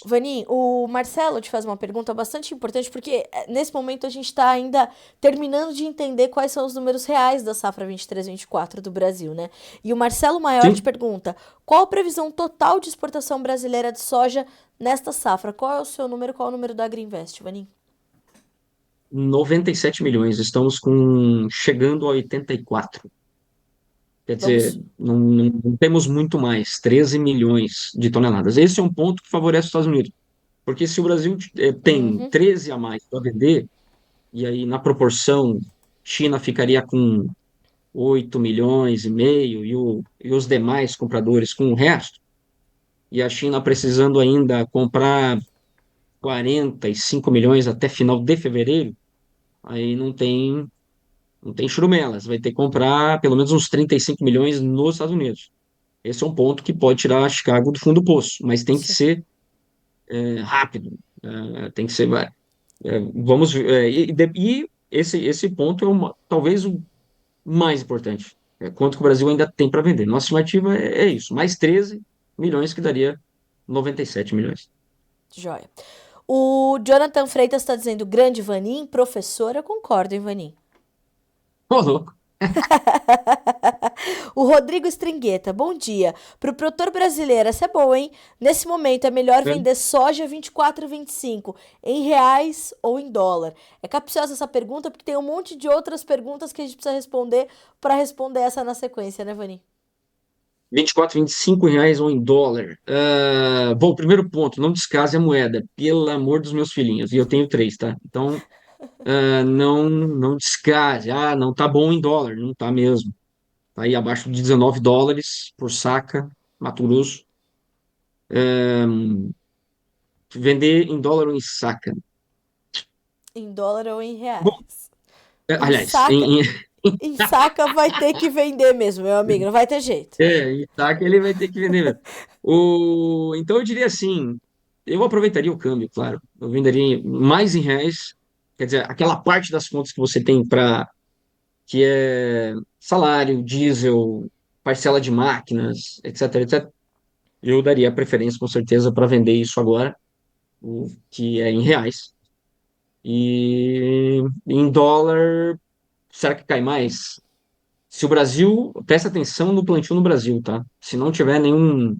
Vanin, o Marcelo te faz uma pergunta bastante importante, porque nesse momento a gente está ainda terminando de entender quais são os números reais da safra 23-24 do Brasil, né? E o Marcelo Maior te Sim, pergunta: qual a previsão total de exportação brasileira de soja nesta safra? Qual é o seu número? Qual é o número da Agriinvest, Vanin? 97 milhões, estamos chegando a 84. Quer Vamos. dizer, não temos muito mais, 13 milhões de toneladas. Esse é um ponto que favorece os Estados Unidos, porque se o Brasil tem Uhum. 13 a mais para vender, e aí na proporção, China ficaria com 8 milhões e meio e os demais compradores com o resto, e a China precisando ainda comprar 45 milhões até final de fevereiro, aí não tem churumelas, vai ter que comprar pelo menos uns 35 milhões nos Estados Unidos. Esse é um ponto que pode tirar Chicago do fundo do poço, mas tem que Sim. ser rápido, tem que ser. Vamos ver, e esse ponto é talvez o mais importante. Quanto que o Brasil ainda tem para vender. Nossa estimativa é isso, mais 13 milhões que daria 97 milhões. Joia. O Jonathan Freitas está dizendo: grande Vanin, professora, concordo, hein, Vanin? Ô, louco. O Rodrigo Stringueta, bom dia. Pro produtor brasileiro, essa é boa, hein? Nesse momento é melhor É. vender soja 24,25 em reais ou em dólar? É capciosa essa pergunta porque tem um monte de outras perguntas que a gente precisa responder para responder essa na sequência, né, Vani? 24, 25 reais ou em dólar. Bom, primeiro ponto, não descase a moeda, pelo amor dos meus filhinhos. E eu tenho três, tá? Então, não descase. Ah, não tá bom em dólar. Não tá mesmo. Tá aí abaixo de 19 dólares por saca, Mato Grosso. Vender em dólar ou em saca. Em dólar ou em Bom, reais? Em aliás, saca, em saca vai ter que vender mesmo, meu amigo, não vai ter jeito. em saca ele vai ter que vender mesmo. Então eu diria assim, eu aproveitaria o câmbio, claro. Eu venderia mais em reais. Quer dizer, aquela parte das contas que você tem que é salário, diesel, parcela de máquinas, etc, etc. Eu daria preferência com certeza para vender isso agora, o que é em reais. E em dólar, será que cai mais? Se o Brasil, presta atenção no plantio no Brasil, tá? Se não tiver nenhum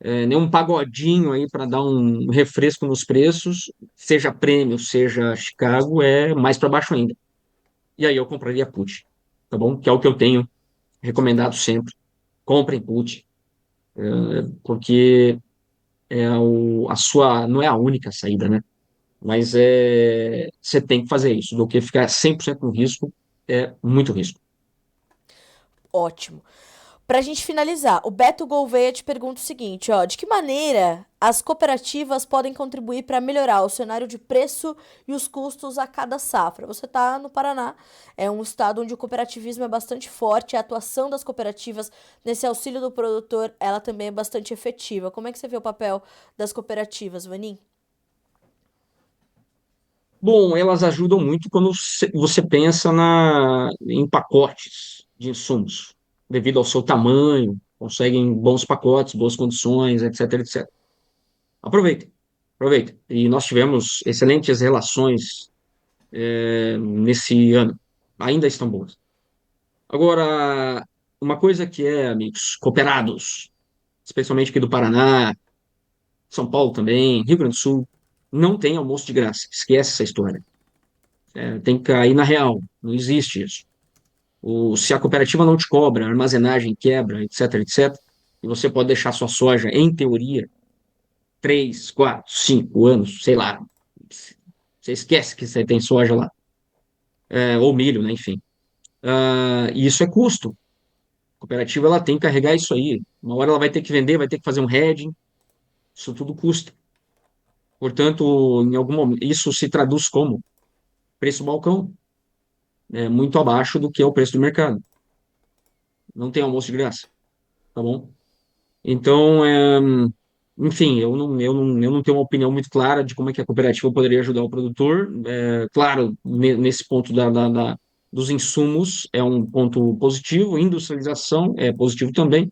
nenhum pagodinho aí para dar um refresco nos preços, seja prêmio, seja Chicago, é mais para baixo ainda. E aí eu compraria put, tá bom? Que é o que eu tenho recomendado sempre. Comprem put, porque a sua, não é a única saída, né? Mas você tem que fazer isso, do que ficar 100% no risco, é muito risco. Ótimo. Pra gente finalizar, o Beto Gouveia te pergunta o seguinte, ó, de que maneira as cooperativas podem contribuir para melhorar o cenário de preço e os custos a cada safra? Você tá no Paraná, é um estado onde o cooperativismo é bastante forte, a atuação das cooperativas nesse auxílio do produtor, ela também é bastante efetiva. Como é que você vê o papel das cooperativas, Vanim? Bom, elas ajudam muito quando você pensa em pacotes de insumos, devido ao seu tamanho, conseguem bons pacotes, boas condições, etc, etc. Aproveitem, aproveitem. E nós tivemos excelentes relações nesse ano, ainda estão boas. Agora, uma coisa que amigos, cooperados, especialmente aqui do Paraná, São Paulo também, Rio Grande do Sul, não tem almoço de graça, esquece essa história. Tem que cair na real, não existe isso. Se a cooperativa não te cobra, a armazenagem quebra, etc, etc, e você pode deixar sua soja, em teoria, 3, 4, 5 anos, sei lá. Você esquece que você tem soja lá, ou milho, né, enfim. E isso é custo. A cooperativa ela tem que carregar isso aí. Uma hora ela vai ter que vender, vai ter que fazer um hedging, isso tudo custa. Portanto, em algum momento, isso se traduz como preço balcão, muito abaixo do que é o preço do mercado. Não tem almoço de graça, tá bom? Então, enfim, eu não tenho uma opinião muito clara de como é que a cooperativa poderia ajudar o produtor. Claro, nesse ponto dos insumos é um ponto positivo, industrialização é positivo também,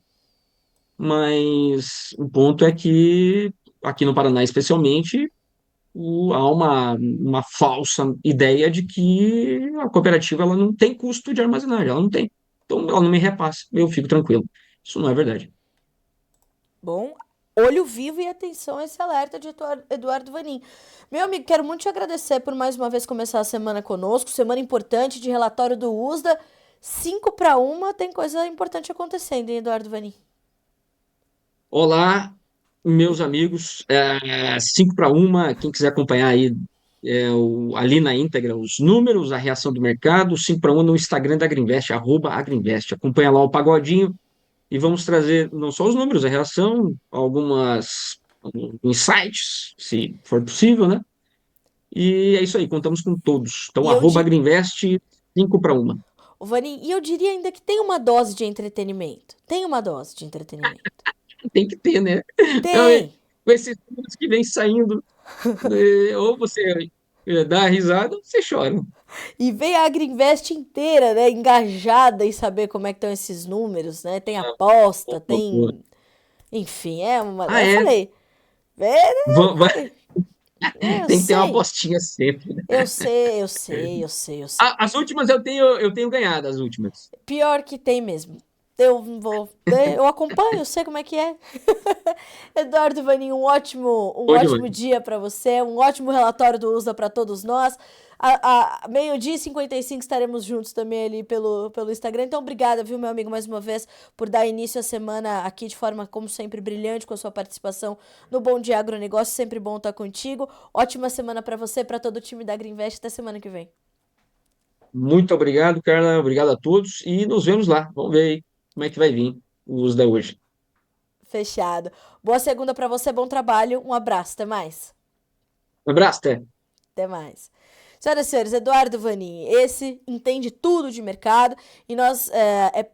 mas o ponto é que aqui no Paraná, especialmente, há uma falsa ideia de que a cooperativa ela não tem custo de armazenagem, ela não tem. Então, ela não me repassa, eu fico tranquilo. Isso não é verdade. Bom, olho vivo e atenção a esse alerta de Eduardo Vanim. Meu amigo, quero muito te agradecer por mais uma vez começar a semana conosco. Semana importante de relatório do USDA. 5 para 1, tem coisa importante acontecendo, hein, Eduardo Vanim? Olá, meus amigos. 5 para 1, quem quiser acompanhar aí ali na íntegra os números, a reação do mercado, 5 para 1 no Instagram da Agrinvest, @Agrinvest. Acompanha lá o pagodinho e vamos trazer não só os números, a reação, alguns insights, se for possível, né? E é isso aí, contamos com todos. Então, E eu di... @Agrinvest, 5 para 1. Ô, Vanim, e eu diria ainda que tem uma dose de entretenimento. Tem uma dose de entretenimento. Tem que ter, né? Então, Tem! com esses números que vem saindo, ou você dá risada ou você chora. E vem a Agrinvest inteira, né? Engajada em saber como é que estão esses números, né? Tem aposta, Loucura. tem. Enfim, é uma. Ah, Eu é? falei. É, eu Vai, falei. Eu tem que ter uma sei. apostinha sempre, né? Eu sei, eu sei, eu sei, eu sei. As últimas eu tenho ganhado, as últimas. Pior que tem mesmo. Eu vou. Eu acompanho, eu sei como é que é. Eduardo Vaninho, um Pode, ótimo mano. dia para você, um ótimo relatório do USA para todos nós. Meio-dia e 55 estaremos juntos também ali pelo Instagram. Então, obrigada, viu, meu amigo, mais uma vez, por dar início à semana aqui de forma, como sempre, brilhante com a sua participação no Bom Dia Agronegócio. Sempre bom estar contigo. Ótima semana para você, para todo o time da Greenvest. Até semana que vem. Muito obrigado, Carla. Obrigado a todos e nos vemos lá. Vamos ver aí como é que vai vir o uso da hoje. Fechado. Boa segunda para você, bom trabalho. Um abraço, até mais. Um abraço, até. Até mais. Senhoras e senhores, Eduardo Vanin, esse entende tudo de mercado e nós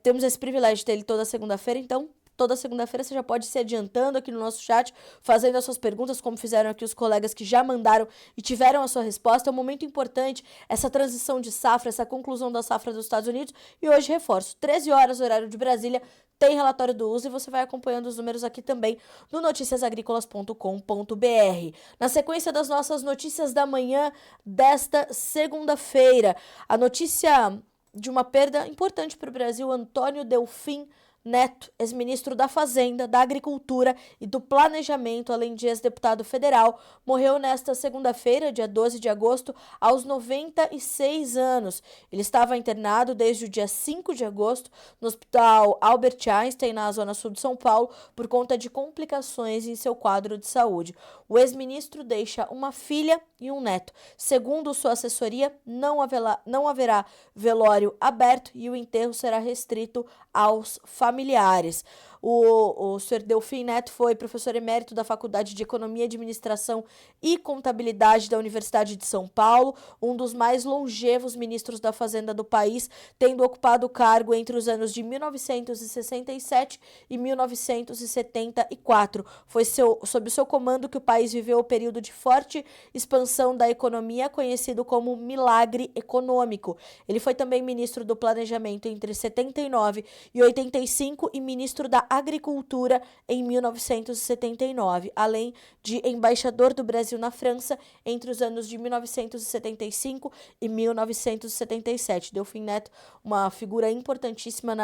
temos esse privilégio de ter ele toda segunda-feira, então toda segunda-feira você já pode ir se adiantando aqui no nosso chat, fazendo as suas perguntas, como fizeram aqui os colegas que já mandaram e tiveram a sua resposta. É um momento importante, essa transição de safra, essa conclusão da safra dos Estados Unidos. E hoje, reforço, 13 horas, horário de Brasília, tem relatório do USA e você vai acompanhando os números aqui também no noticiasagricolas.com.br. Na sequência das nossas notícias da manhã desta segunda-feira, a notícia de uma perda importante para o Brasil, Antônio Delfim Neto, ex-ministro da Fazenda, da Agricultura e do Planejamento, além de ex-deputado federal, morreu nesta segunda-feira, dia 12 de agosto, aos 96 anos. Ele estava internado desde o dia 5 de agosto no Hospital Albert Einstein, na zona sul de São Paulo, por conta de complicações em seu quadro de saúde. O ex-ministro deixa uma filha e um neto. Segundo sua assessoria, não haverá velório aberto e o enterro será restrito aos familiares. O Sr. Delfim Neto foi professor emérito da Faculdade de Economia, Administração e Contabilidade da Universidade de São Paulo, um dos mais longevos ministros da Fazenda do país, tendo ocupado o cargo entre os anos de 1967 e 1974. Foi sob seu comando que o país viveu o período de forte expansão da economia, conhecido como milagre econômico. Ele foi também ministro do Planejamento entre 79 e 85 e ministro da Agricultura em 1979, além de embaixador do Brasil na França entre os anos de 1975 e 1977. Delfim Neto, uma figura importantíssima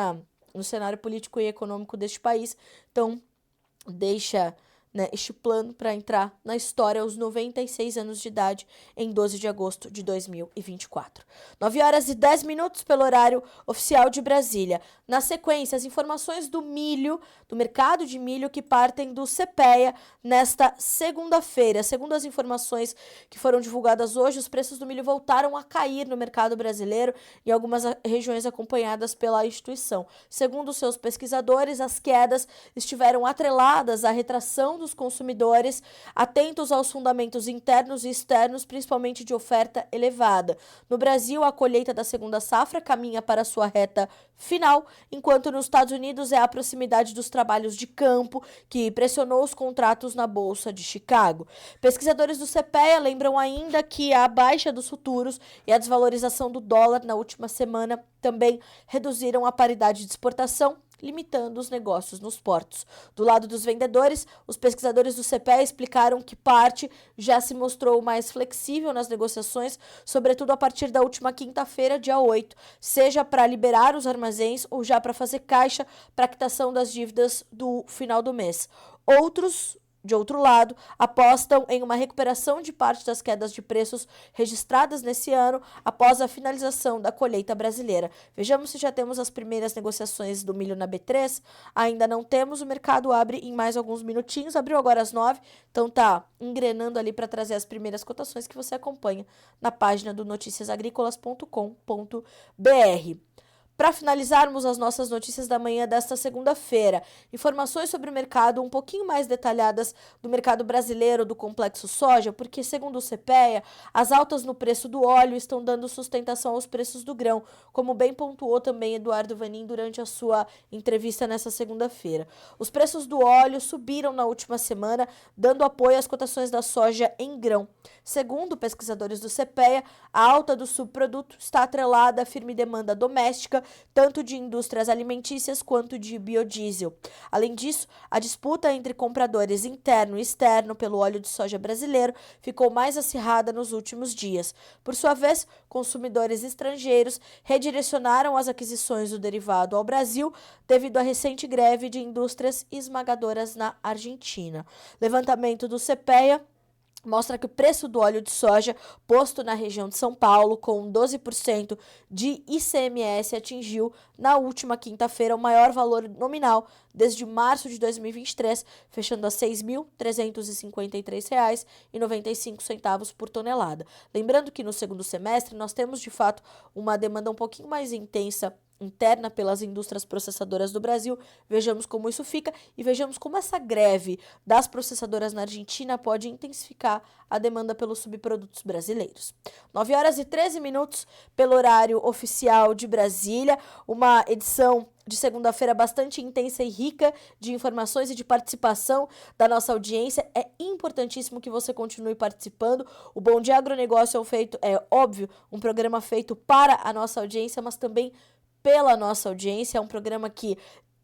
no cenário político e econômico deste país, então deixa este plano para entrar na história aos 96 anos de idade, em 12 de agosto de 2024. 9h10 pelo horário oficial de Brasília. Na sequência, as informações do milho, do mercado de milho, que partem do CPEA nesta segunda-feira. Segundo as informações que foram divulgadas hoje, os preços do milho voltaram a cair no mercado brasileiro em algumas regiões acompanhadas pela instituição. Segundo seus pesquisadores, as quedas estiveram atreladas à retração dos consumidores, atentos aos fundamentos internos e externos, principalmente de oferta elevada. No Brasil, a colheita da segunda safra caminha para sua reta final, enquanto nos Estados Unidos é a proximidade dos trabalhos de campo que pressionou os contratos na Bolsa de Chicago. Pesquisadores do CPEA lembram ainda que a baixa dos futuros e a desvalorização do dólar na última semana também reduziram a paridade de exportação, limitando os negócios nos portos. Do lado dos vendedores, os pesquisadores do CPEA explicaram que parte já se mostrou mais flexível nas negociações, sobretudo a partir da última quinta-feira, dia 8, seja para liberar os armazéns ou já para fazer caixa para a quitação das dívidas do final do mês. Outros, de outro lado, apostam em uma recuperação de parte das quedas de preços registradas nesse ano após a finalização da colheita brasileira. Vejamos se já temos as primeiras negociações do milho na B3. Ainda não temos, o mercado abre em mais alguns minutinhos, abriu agora às 9, então tá engrenando ali para trazer as primeiras cotações que você acompanha na página do noticiasagricolas.com.br. Para finalizarmos as nossas notícias da manhã desta segunda-feira, informações sobre o mercado um pouquinho mais detalhadas do mercado brasileiro do complexo soja, porque segundo o CPEA, as altas no preço do óleo estão dando sustentação aos preços do grão, como bem pontuou também Eduardo Vanin durante a sua entrevista nesta segunda-feira. Os preços do óleo subiram na última semana, dando apoio às cotações da soja em grão. Segundo pesquisadores do CPEA, a alta do subproduto está atrelada à firme demanda doméstica, tanto de indústrias alimentícias quanto de biodiesel. Além disso, a disputa entre compradores interno e externo pelo óleo de soja brasileiro ficou mais acirrada nos últimos dias. Por sua vez, consumidores estrangeiros redirecionaram as aquisições do derivado ao Brasil devido à recente greve de indústrias esmagadoras na Argentina. Levantamento do CPEA mostra que o preço do óleo de soja posto na região de São Paulo, com 12% de ICMS, atingiu na última quinta-feira o maior valor nominal desde março de 2023, fechando a R$ 6.353,95 por tonelada. Lembrando que no segundo semestre nós temos de fato uma demanda um pouquinho mais intensa interna pelas indústrias processadoras do Brasil. Vejamos como isso fica e vejamos como essa greve das processadoras na Argentina pode intensificar a demanda pelos subprodutos brasileiros. 9h13 pelo horário oficial de Brasília, uma edição de segunda-feira bastante intensa e rica de informações e de participação da nossa audiência. É importantíssimo que você continue participando. O Bom Dia Agronegócio é óbvio, um programa feito para a nossa audiência, mas também pela nossa audiência. É um programa que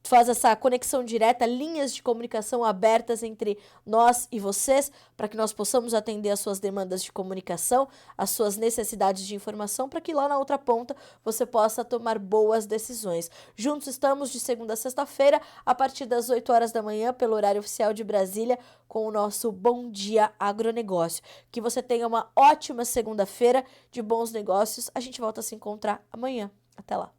faz essa conexão direta, linhas de comunicação abertas entre nós e vocês, para que nós possamos atender as suas demandas de comunicação, as suas necessidades de informação, para que lá na outra ponta você possa tomar boas decisões. Juntos estamos de segunda a sexta-feira, a partir das 8 horas da manhã, pelo horário oficial de Brasília, com o nosso Bom Dia Agronegócio. Que você tenha uma ótima segunda-feira de bons negócios. A gente volta a se encontrar amanhã. Até lá.